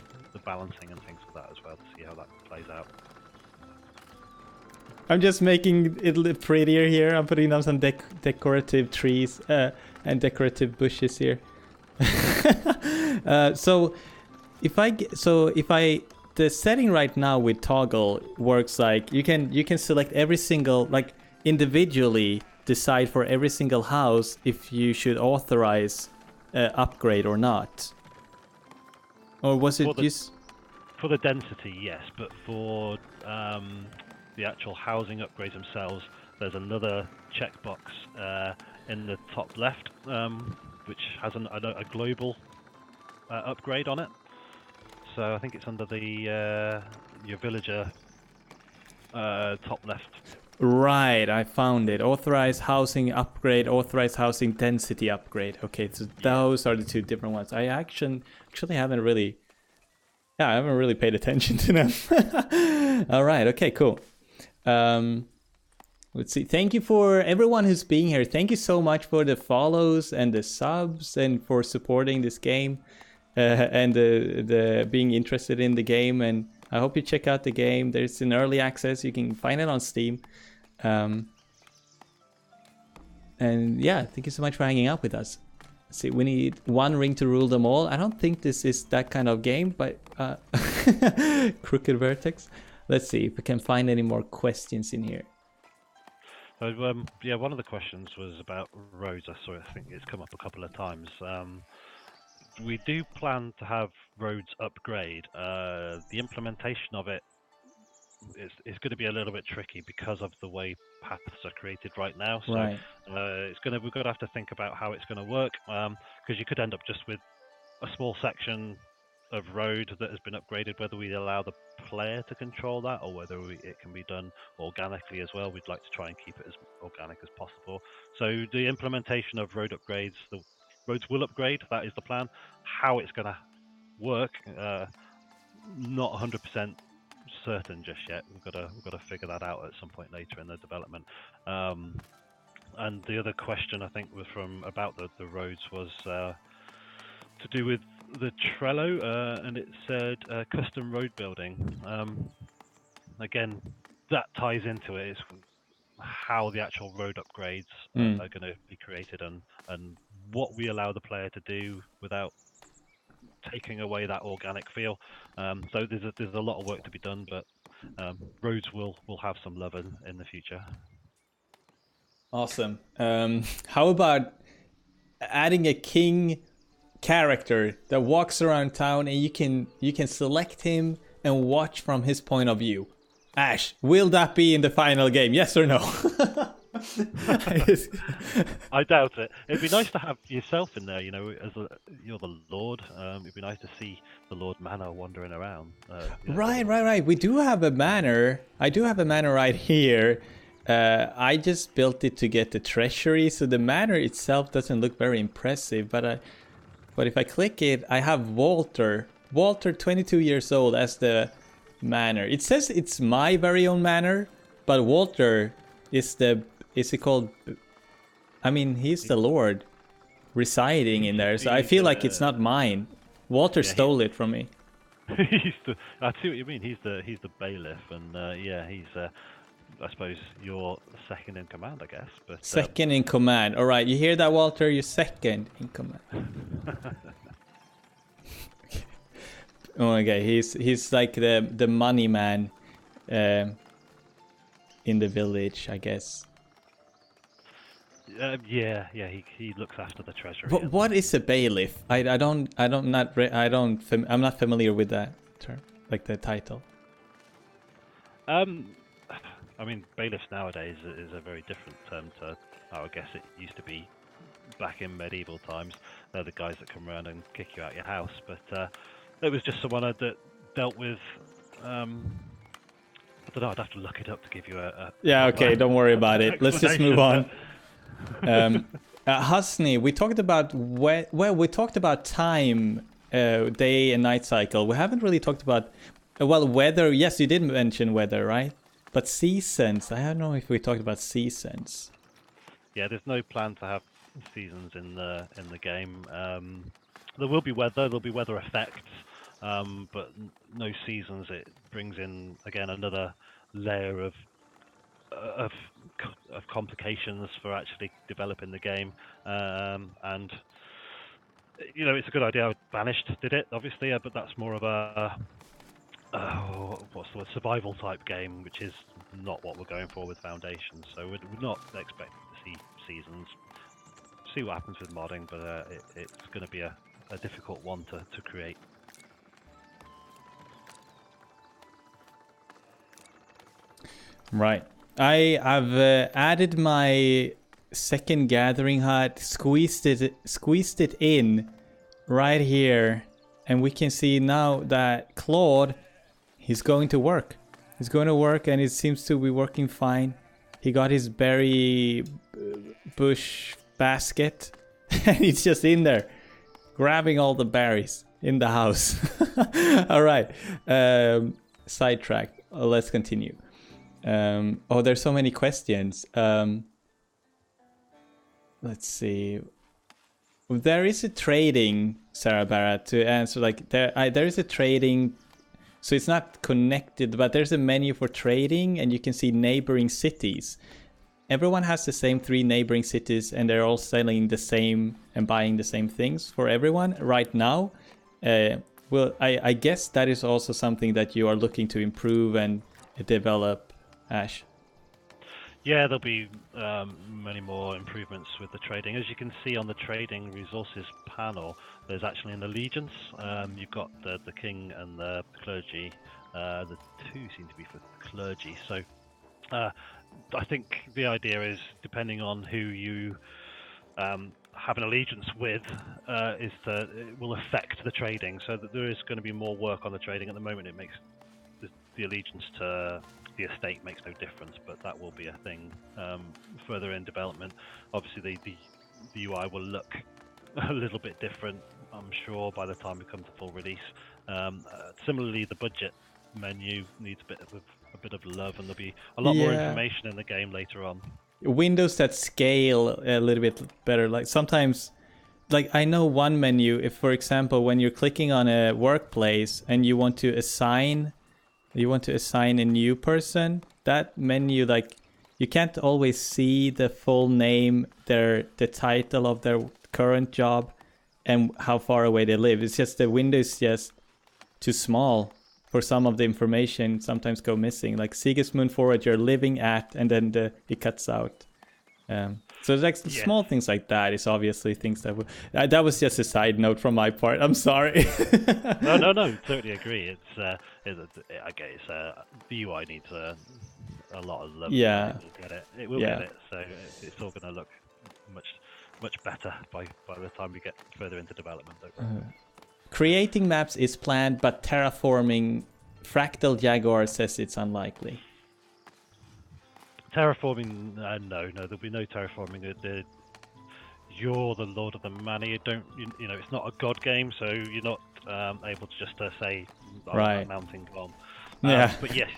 balancing and things for that as well, to see how that plays out. I'm just making it look prettier here. I'm putting down some decorative trees and decorative bushes here. So the setting right now with toggle works like you can select every single, like individually decide for every single house if you should authorize upgrade or not. Or was it just for the density? Yes, but for the actual housing upgrades themselves, there's another checkbox in the top left, which has a global upgrade on it. So I think it's under the your villager top left. Right, I found it. Authorized housing upgrade, authorized housing density upgrade. Okay, so those are the 2 different ones. I actually haven't really paid attention to them. All right, okay, cool. Let's see. Thank you for everyone who's being here. Thank you so much for the follows and the subs and for supporting this game and the being interested in the game. And I hope you check out the game. There's an early access. You can find it on Steam. And yeah, thank you so much for hanging out with us. See, we need 1 ring to rule them all. I don't think this is that kind of game, but Crooked Vertex. Let's see if we can find any more questions in here. So one of the questions was about roads. I think it's come up a couple of times. We do plan to have roads upgrade. The implementation of it is going to be a little bit tricky because of the way paths are created right now. So right. We've got to have to think about how it's going to work, because you could end up just with a small section of road that has been upgraded, whether we allow the player to control that or whether it can be done organically as well. We'd like to try and keep it as organic as possible. So the implementation of road upgrades, the roads will upgrade, that is the plan. How it's going to work, not 100% certain just yet. We've got to figure that out at some point later in the development. And the other question I think was about the roads was to do with the Trello, and it said custom road building. Again, that ties into it. It's how the actual road upgrades are going to be created and what we allow the player to do without taking away that organic feel. So there's a lot of work to be done, but roads will have some love in the future. Awesome. How about adding a king character that walks around town and you can select him and watch from his point of view? Ash, will that be in the final game? Yes or no? I doubt it. It'd be nice to have yourself in there, you're the Lord. It'd be nice to see the Lord Manor wandering around. Right. We do have a manor. I do have a manor right here. I just built it to get the treasury, so the manor itself doesn't look very impressive. But if I click it, I have Walter. Walter, 22 years old, as the manor. It says it's my very own manor, but Walter is it called? I mean, he's the Lord residing in there, so I feel like it's not mine. Walter stole it from me. I see what you mean. He's the bailiff, and he's. I suppose you're second in command, I guess. But second in command. All right, you hear that, Walter? You're second in command. Oh, okay. He's like the money man in the village, I guess. He looks after the treasury. What is a bailiff? I'm not familiar with that term, like the title. I mean, bailiffs nowadays is a very different term to how I guess it used to be back in medieval times. They're the guys that come around and kick you out your house, but it was just someone that dealt with. I don't know. I'd have to look it up to give you a. Yeah. Okay. Don't worry about it. Let's just move on. Husney, we talked about we talked about time, day and night cycle. We haven't really talked about weather. Yes, you did mention weather, right? But seasons, I don't know if we talked about seasons. Yeah, there's no plan to have seasons in the game. There will be weather. There'll be weather effects, but no seasons. It brings in again another layer of complications for actually developing the game, and it's a good idea. Banished did it, obviously, but that's more of a what's the word, survival type game, which is not what we're going for with Foundations. So we're not expecting to see seasons. See what happens with modding, but it's going to be a difficult one to create. Right. I have added my second gathering hut, squeezed it in right here, and we can see now that Claude, he's going to work. He's going to work, and it seems to be working fine. He got his berry bush basket, and he's just in there, grabbing all the berries in the house. All right. Sidetrack. Let's continue. There's so many questions. Let's see. There is a trading, Sarah Barrett, to answer. Like there is a trading, so it's not connected, but there's a menu for trading, and you can see neighboring cities. Everyone has the same 3 neighboring cities, and they're all selling the same and buying the same things for everyone right now. I guess that is also something that you are looking to improve and develop, Ash. Yeah, there'll be many more improvements with the trading. As you can see on the trading resources panel, there's actually an allegiance. You've got the king and the clergy. The 2 seem to be for clergy. So I think the idea is, depending on who you have an allegiance with, it will affect the trading. So that there is going to be more work on the trading. At the moment, it makes the allegiance to the estate makes no difference, but that will be a thing further in development. Obviously, the UI will look a little bit different, I'm sure, by the time it comes to full release. Similarly, the budget menu needs a bit of love, and there'll be a lot more information in the game later on. Windows that scale a little bit better. Like sometimes, like I know one menu, if for example, when you're clicking on a workplace and you want to assign a new person, that menu, like you can't always see the full name, the title of their current job, and how far away they live. It's just the window is just too small for some of the information. Sometimes go missing, like Sigismund Forward you're living at, and then it cuts out. So like small things like that is obviously things that that was just a side note from my part. I'm sorry. No, totally agree. I guess the UI needs a a lot of love. Yeah. It will get it. It will Yeah. get it. So it's all going to look much better by the time we get further into development. Creating maps is planned, but terraforming, Fractal Jaguar says it's unlikely. Terraforming, no, there'll be no terraforming. You're the Lord of the Manor. You know, it's not a god game, so you're not able to just say, Right. mountain gone. Yeah. But yes,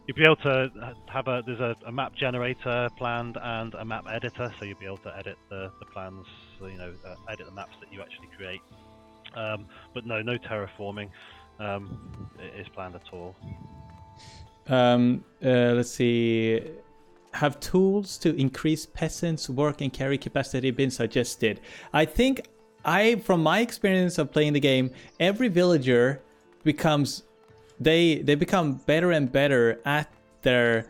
you'll be able to have there's a map generator planned and a map editor, so you'll be able to edit the plans, so, you know, edit the maps that you actually create. But no terraforming is planned at all. Let's see. Have tools to increase peasants' work and carry capacity been suggested? I think from my experience of playing the game, every villager becomes they become better and better at their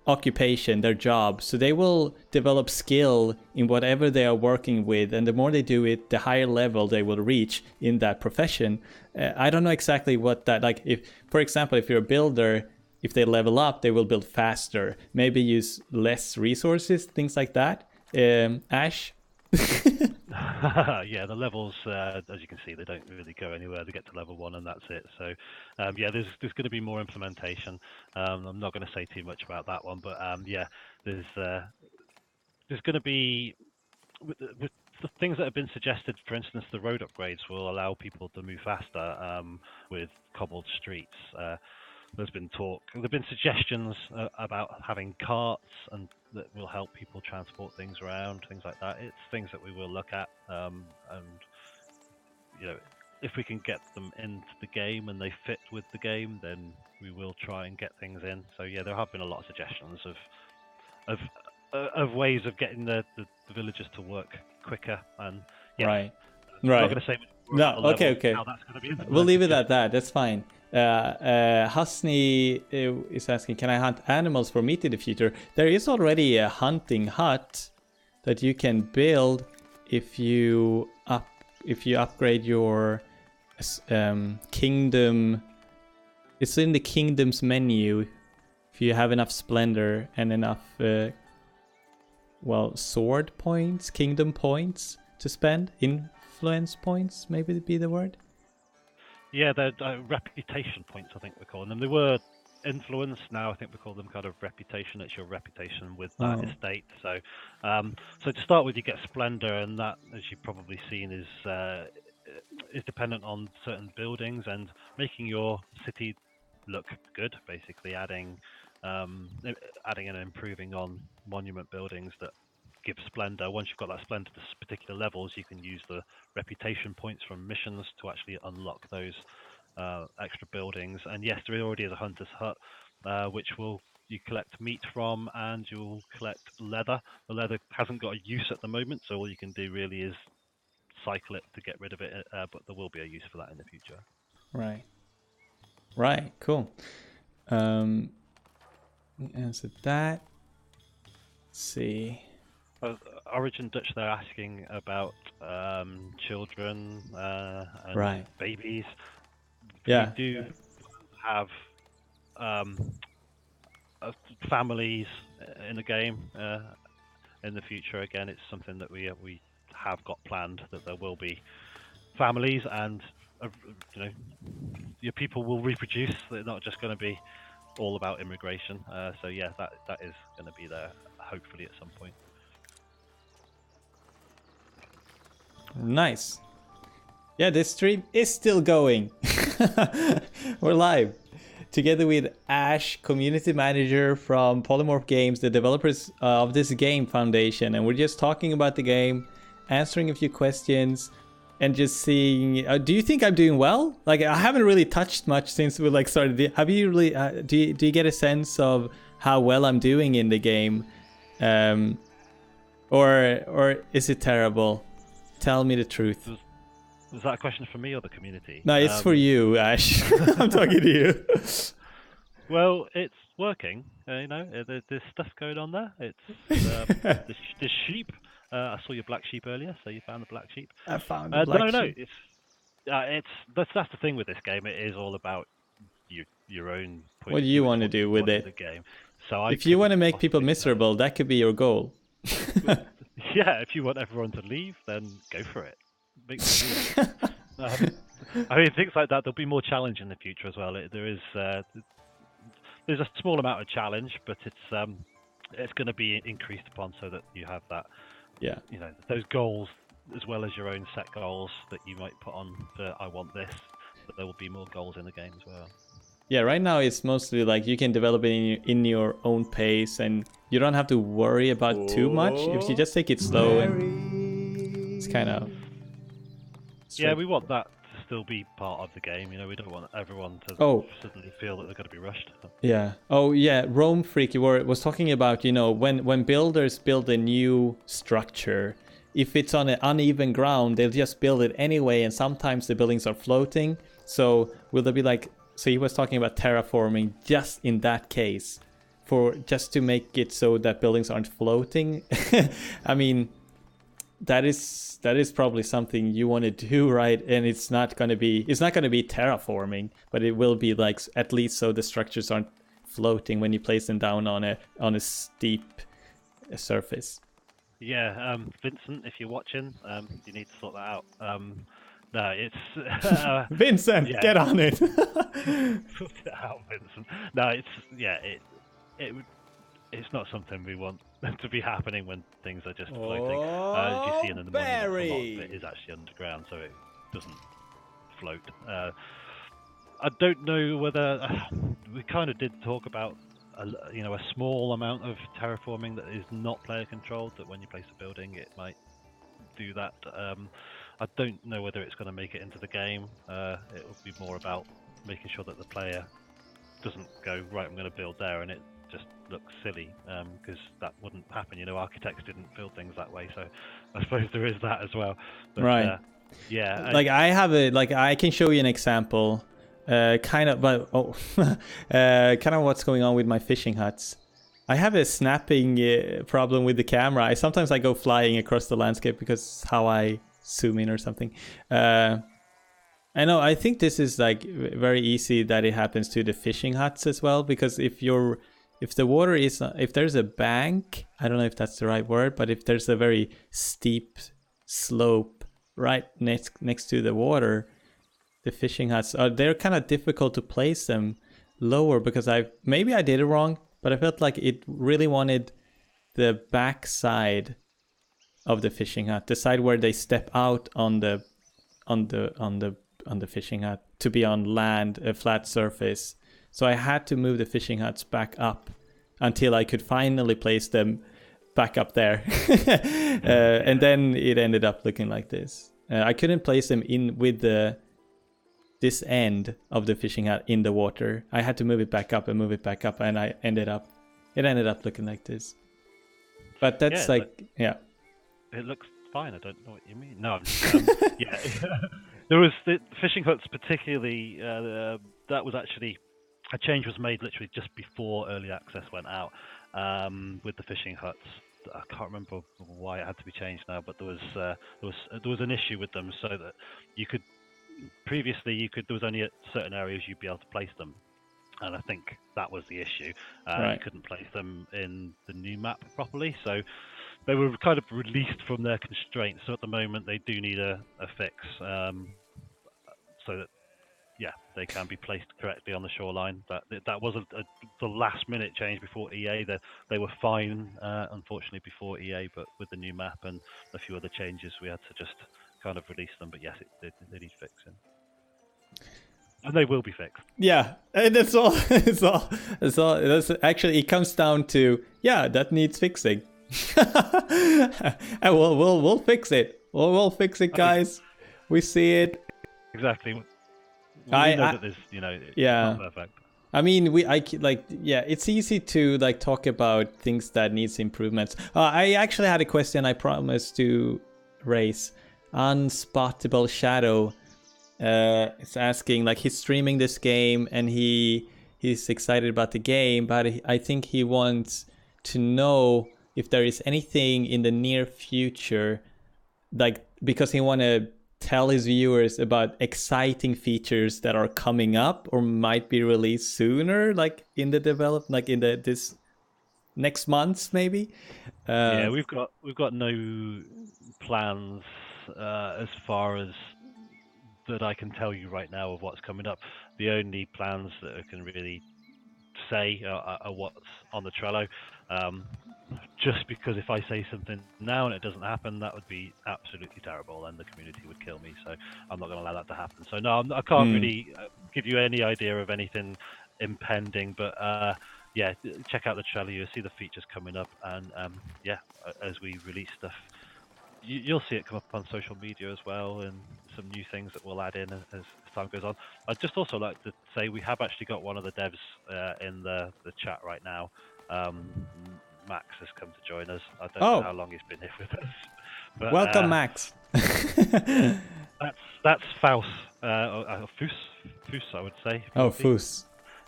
occupation, their job. So they will develop skill in whatever they are working with, and the more they do it, the higher level they will reach in that profession. I don't know exactly what that, like, if, for example, if you're a builder, if they level up, they will build faster, maybe use less resources, things like that. Ash? Yeah, the levels, as you can see, they don't really go anywhere. They get to level 1 and that's it. So, yeah, there's going to be more implementation. I'm not going to say too much about that one, but yeah, there's going to be with the things that have been suggested. For instance, the road upgrades will allow people to move faster with cobbled streets. There's been suggestions about having carts and that will help people transport things around, things like that. It's things that we will look at, and you know, if we can get them into the game and they fit with the game, then we will try and get things in. So yeah, there have been a lot of suggestions of ways of getting the villagers to work quicker, and yeah, Right. I'm not going to say No, okay. how that's going to be implemented. We'll leave it at that. That's fine. Husney is asking, can I hunt animals for meat in the future? There is already a hunting hut that you can build if you upgrade your kingdom. It's in the kingdom's menu. If you have enough splendor and enough sword points, kingdom points to spend, influence points, maybe be the word. Yeah, they're reputation points, I think we call them. They were influence, now I think we call them kind of reputation. It's your reputation with that estate. So so to start with, you get splendor, and that, as you've probably seen, is dependent on certain buildings and making your city look good, basically adding and improving on monument buildings that give splendor. Once you've got that splendor to particular levels, you can use the reputation points from missions to actually unlock those extra buildings. And yes, there already is a hunter's hut, which you collect meat from, and you'll collect leather. The leather hasn't got a use at the moment, so all you can do really is cycle it to get rid of it, but there will be a use for that in the future. Right, cool. Answer that. Let's see. Origin Dutch, they're asking about children and babies. Yeah. We do have families in the game in the future. Again, it's something that we have got planned, that there will be families, and you know, your people will reproduce. They're not just going to be all about immigration. So yeah, that is going to be there, hopefully, at some point. Nice. Yeah, this stream is still going. We're live together with Ash, community manager from Polymorph Games, the developers of this game foundation, and we're just talking about the game, answering a few questions, and just seeing. Do you think I'm doing well? Like, I haven't really touched much since we started. Have you really? Do you get a sense of how well I'm doing in the game, or is it terrible? Tell me the truth. Was that a question for me or the community? No, it's for you, Ash. I'm talking to you. Well, it's working. You know, there's stuff going on there. It's the sheep. I saw your black sheep earlier, so you found the black sheep. I found the black sheep. That's the thing with this game. It is all about your own point. What do you want to do with it? The game. So I If you want to couldn't make people possibly know. miserable, that could be your goal. Yeah, if you want everyone to leave, then go for it. Make them leave. I mean, things like that. There'll be more challenge in the future as well. There's a small amount of challenge, but it's going to be increased upon so that you have that, Yeah. those goals as well as your own set goals that you might put on for I want this. But there will be more goals in the game as well. Yeah, right now it's mostly like you can develop it in your own pace, and you don't have to worry about too much if you just take it slow. And it's kind of Yeah, we want that to still be part of the game. We don't want everyone to suddenly feel that they're going to be rushed. Yeah. Oh, yeah. Rome Freak was talking about, when builders build a new structure, if it's on an uneven ground, they'll just build it anyway, and sometimes the buildings are floating. So will there be so he was talking about terraforming just in that case, just to make it so that buildings aren't floating. I mean, that is probably something you want to do, right? And it's not going to be terraforming, but it will be at least so the structures aren't floating when you place them down on a steep surface. Yeah, Vincent, if you're watching, you need to sort that out. No, it's Vincent, get on it. Sort it out, Vincent. No, it's not something we want to be happening when things are just floating. As you see in the monument, a lot of it is actually underground, so it doesn't float. I don't know whether we kind of did talk about a small amount of terraforming that is not player controlled. That when you place a building, it might do that. I don't know whether it's going to make it into the game. It will be more about making sure that the player doesn't go, right, I'm going to build there, and it just looks silly, because that wouldn't happen. Architects didn't build things that way, so I suppose there is that as well. But, right. Yeah. I can show you an example. Kind of what's going on with my fishing huts. I have a snapping problem with the camera. Sometimes I go flying across the landscape because how I zoom in or something. I know. I think this is very easy that it happens to the fishing huts as well, because if the water is, if there's a bank, I don't know if that's the right word, but if there's a very steep slope right next to the water, the fishing huts they're kind of difficult to place them lower, because maybe I did it wrong, but I felt like it really wanted the back side of the fishing hut, the side where they step out on the fishing hut, to be on land, a flat surface. So I had to move the fishing huts back up until I could finally place them back up there. And then it ended up looking like this. I couldn't place them in with this end of the fishing hut in the water. I had to move it back up, and it ended up looking like this. But that's It looks fine. I don't know what you mean. No, I'm just, yeah. There was the fishing huts, particularly. That was actually a change was made literally just before early access went out, with the fishing huts. I can't remember why it had to be changed now, but there was an issue with them, so that you could previously there was only at certain areas you'd be able to place them, and I think that was the issue. Right. You couldn't place them in the new map properly, so they were kind of released from their constraints. So at the moment they do need a fix, so that they can be placed correctly on the shoreline. That was the last minute change before EA. They were fine, unfortunately, before EA, but with the new map and a few other changes, we had to just kind of release them. But yes, they need fixing, and they will be fixed. Yeah, and that's all. It's all. That's actually, it comes down to that needs fixing. And we'll fix it. We'll fix it, guys. We see it. Exactly. We know that there's, it's not perfect. I mean, it's easy to talk about things that needs improvements. I actually had a question I promised to raise. Unspottable Shadow is asking, he's streaming this game and he's excited about the game, but I think he wants to know if there is anything in the near future, because he want to tell his viewers about exciting features that are coming up or might be released sooner, in the development, in this next month maybe. Yeah, we've got no plans as far as that I can tell you right now of what's coming up. The only plans that I can really say are what's on the Trello. Just because if I say something now and it doesn't happen, that would be absolutely terrible, and the community would kill me. So I'm not going to allow that to happen. So no, I can't really give you any idea of anything impending. But yeah, check out the Trello. You'll see the features coming up, and yeah, as we release stuff, you'll see it come up on social media as well, and some new things that we'll add in as time goes on. I'd just also like to say we have actually got one of the devs in the chat right now. Max has come to join us. I don't know how long he's been here with us. But, welcome, Max. that's Faust. Foos, I would say. Foos.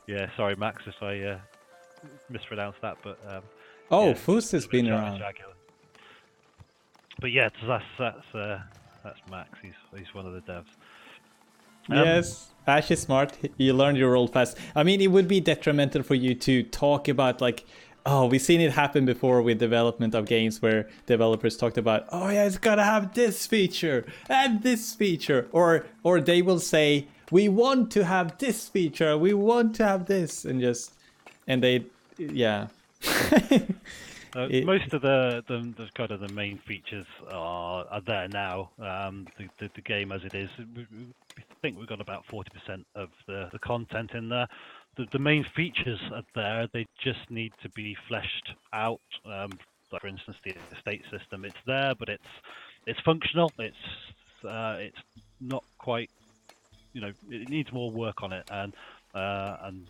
Yeah, sorry, Max, if I mispronounced that. But yeah, Foos has been around. But yeah, that's Max. He's one of the devs. Yes, Ash is smart. You learned your role fast. I mean, it would be detrimental for you to talk about like, oh, we've seen it happen before with development of games where developers talked about, oh yeah, it's gotta have this feature and this feature, or they will say, we want to have this feature, we want to have this, and they, yeah. Most of the kind of the main features are there now. The game as it is, I think we've got about 40% of the content in there. The main features are there. They just need to be fleshed out. Like for instance, the estate system. It's there, but it's functional. It's not quite. It needs more work on it, and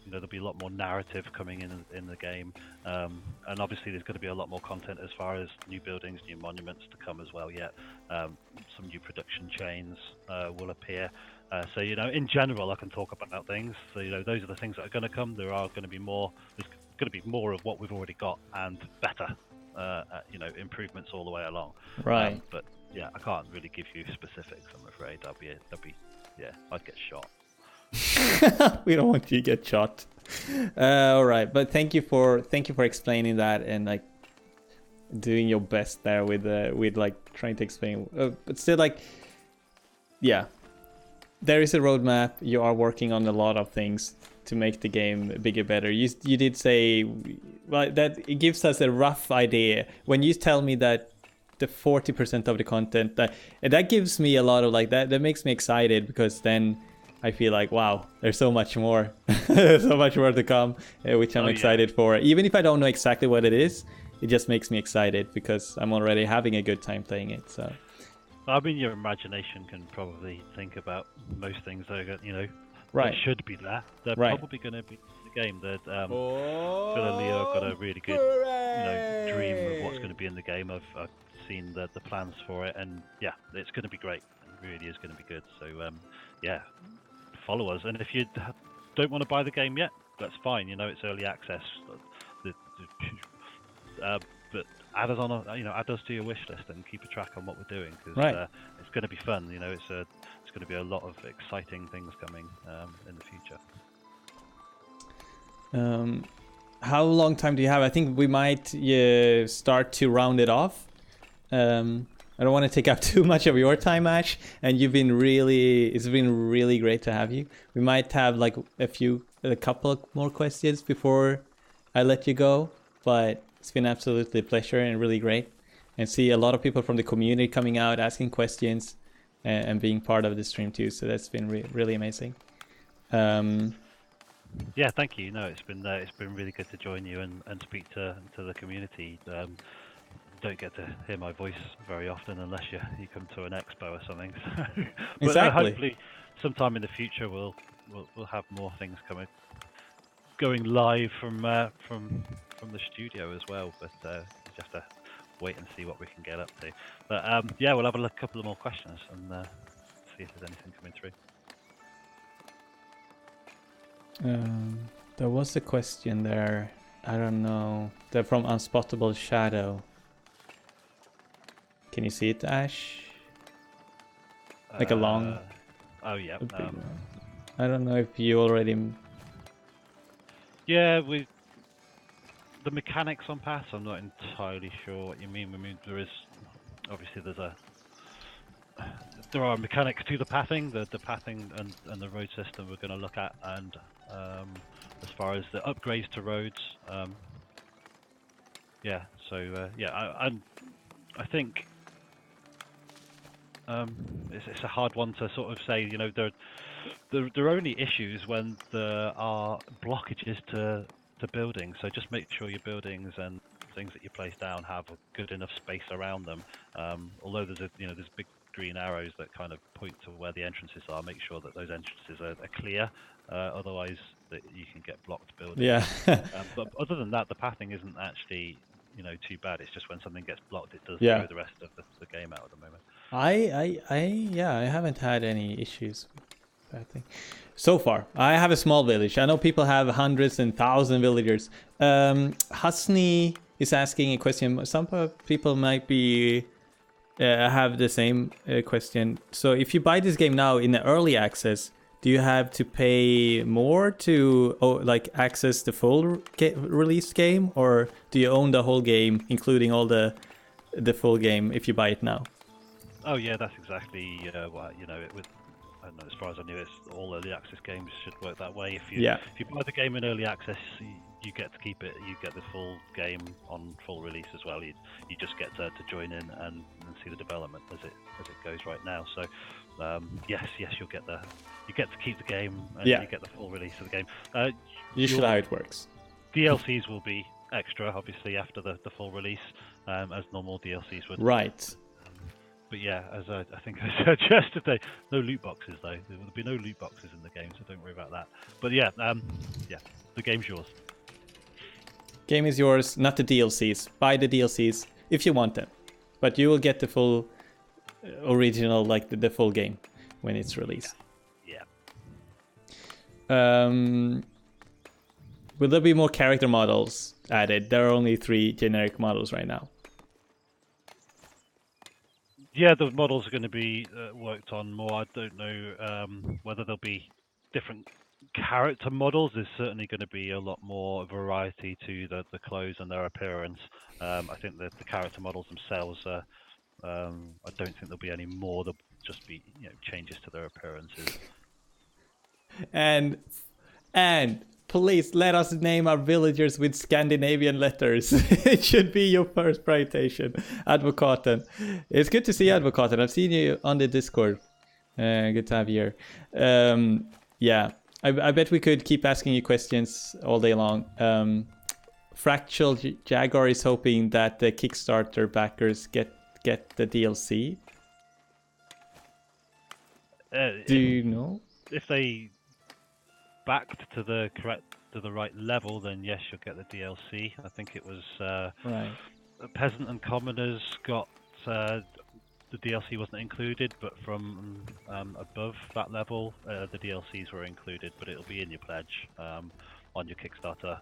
there'll be a lot more narrative coming in the game, and obviously there's going to be a lot more content as far as new buildings, new monuments to come as well yet. Some new production chains will appear. So in general, I can talk about things. So those are the things that are going to come. There are going to be more. There's going to be more of what we've already got and better. Improvements all the way along. Right. But yeah, I can't really give you specifics. I'm afraid I'd get shot. We don't want you to get shot. All right, but thank you for explaining that and like doing your best there with like trying to explain. But still, like, yeah, there is a roadmap. You are working on a lot of things to make the game bigger, better. You did say, well, that it gives us a rough idea when you tell me that the 40% of the content that gives me a lot of like that makes me excited, because then I feel like, wow, there's so much more. So much more to come, which I'm excited for. Even if I don't know exactly what it is, it just makes me excited because I'm already having a good time playing it. So I mean, your imagination can probably think about most things that right. that should be there. They're probably going to be in the game. That Phil and Leo have got a really good dream of what's going to be in the game. I've seen the plans for it, and yeah, it's going to be great. It really is going to be good. So yeah, follow us. And if you don't want to buy the game yet, that's fine. It's early access. But add us on, add us to your wish list and keep a track on what we're doing, because it's going to be fun. It's going to be a lot of exciting things coming in the future. How long time do you have? I think we might start to round it off. I don't want to take up too much of your time, Ash, and it's been really great to have you. We might have like a couple more questions before I let you go, but it's been absolutely a pleasure and really great. And see a lot of people from the community coming out, asking questions, and being part of the stream too. So that's been really amazing. Yeah, thank you. No, it's been really good to join you and speak to the community. Don't get to hear my voice very often unless you come to an expo or something. But exactly. Hopefully, sometime in the future we'll have more things going live from the studio as well. But just have to wait and see what we can get up to. But yeah, we'll have a couple of more questions and see if there's anything coming through. There was a question there. I don't know. They're from Unspottable Shadow. Can you see it, Ash? Like a long... Oh, yeah. I don't know if you already... Yeah, the mechanics on paths, I'm not entirely sure what you mean. I mean, there is obviously there are mechanics to the pathing, the pathing and the road system we're going to look at, and as far as the upgrades to roads, yeah. So I think it's a hard one to sort of say. You know, there are only issues when there are blockages to buildings. So just make sure your buildings and things that you place down have a good enough space around them. Although there's big green arrows that kind of point to where the entrances are. Make sure that those entrances are clear. Otherwise, that you can get blocked buildings. Yeah. But other than that, the pathing isn't actually too bad. It's just when something gets blocked, it does Yeah. throw the rest of the game out at the moment. I haven't had any issues with that thing so far. I have a small village. I know people have hundreds and thousands villagers. Hasni is asking a question. Some people might be have the same question. So if you buy this game now in the early access, do you have to pay more to access the full release game, or do you own the whole game, including all the full game, if you buy it now? Oh yeah, that's exactly what it with. I don't know, as far as I knew, it's all early access games should work that way. If you buy the game in early access, you get to keep it. You get the full game on full release as well. You just get to join in and see the development as it goes right now. So yes, you'll get you get to keep the game and you get the full release of the game. Usually how it works. DLCs will be extra, obviously, after the full release, as normal DLCs would. Right. But yeah, as I think I said yesterday, no loot boxes though. There will be no loot boxes in the game, so don't worry about that. But yeah, the game's yours. Game is yours, not the DLCs. Buy the DLCs if you want them, but you will get the full original, like the full game when it's released. Yeah. Will there be more character models added? There are only 3 generic models right now. Yeah, the models are going to be worked on more. I don't know whether there'll be different character models. There's certainly going to be a lot more variety to the clothes and their appearance. I think that the character models themselves, I don't think there'll be any more. There'll just be changes to their appearances. And please let us name our villagers with Scandinavian letters. It should be your first presentation, Advocaten. It's good to see you, Advocaten. I've seen you on the Discord. Good to have you here. Yeah, I bet we could keep asking you questions all day long. Fractal Jaguar is hoping that the Kickstarter backers get the DLC. Do you know? If they backed to the right level, then yes, you'll get the DLC. I think it was right. Peasant and Commoners got the DLC wasn't included, but from above that level, the DLCs were included. But it'll be in your pledge on your Kickstarter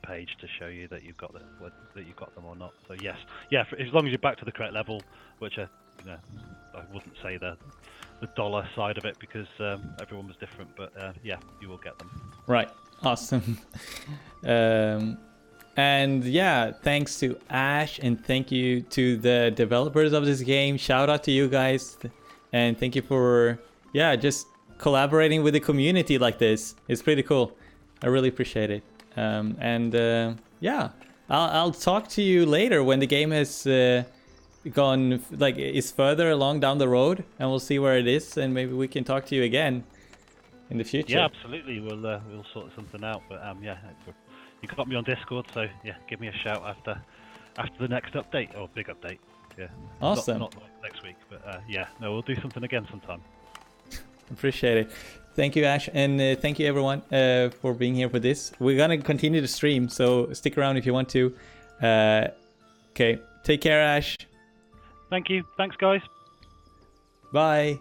page to show you that you've got that you got them or not. So yes, as long as you're back to the correct level, which I wouldn't say the dollar side of it because everyone was different, but yeah, you will get them. Right, awesome. And yeah, thanks to Ash, and thank you to the developers of this game. Shout out to you guys, and thank you for just collaborating with the community like this. It's pretty cool. I really appreciate it. I'll talk to you later when the game has gone, is further along down the road, and we'll see where it is, and maybe we can talk to you again in the future. Yeah, absolutely. We'll sort something out. But you got me on Discord, so yeah, give me a shout after the next update or big update. Yeah. Awesome. Not next week, but we'll do something again sometime. Appreciate it. Thank you, Ash, and thank you everyone for being here for this. We're gonna continue to stream, so stick around if you want to. Okay, take care, Ash. Thank you. Thanks, guys. Bye.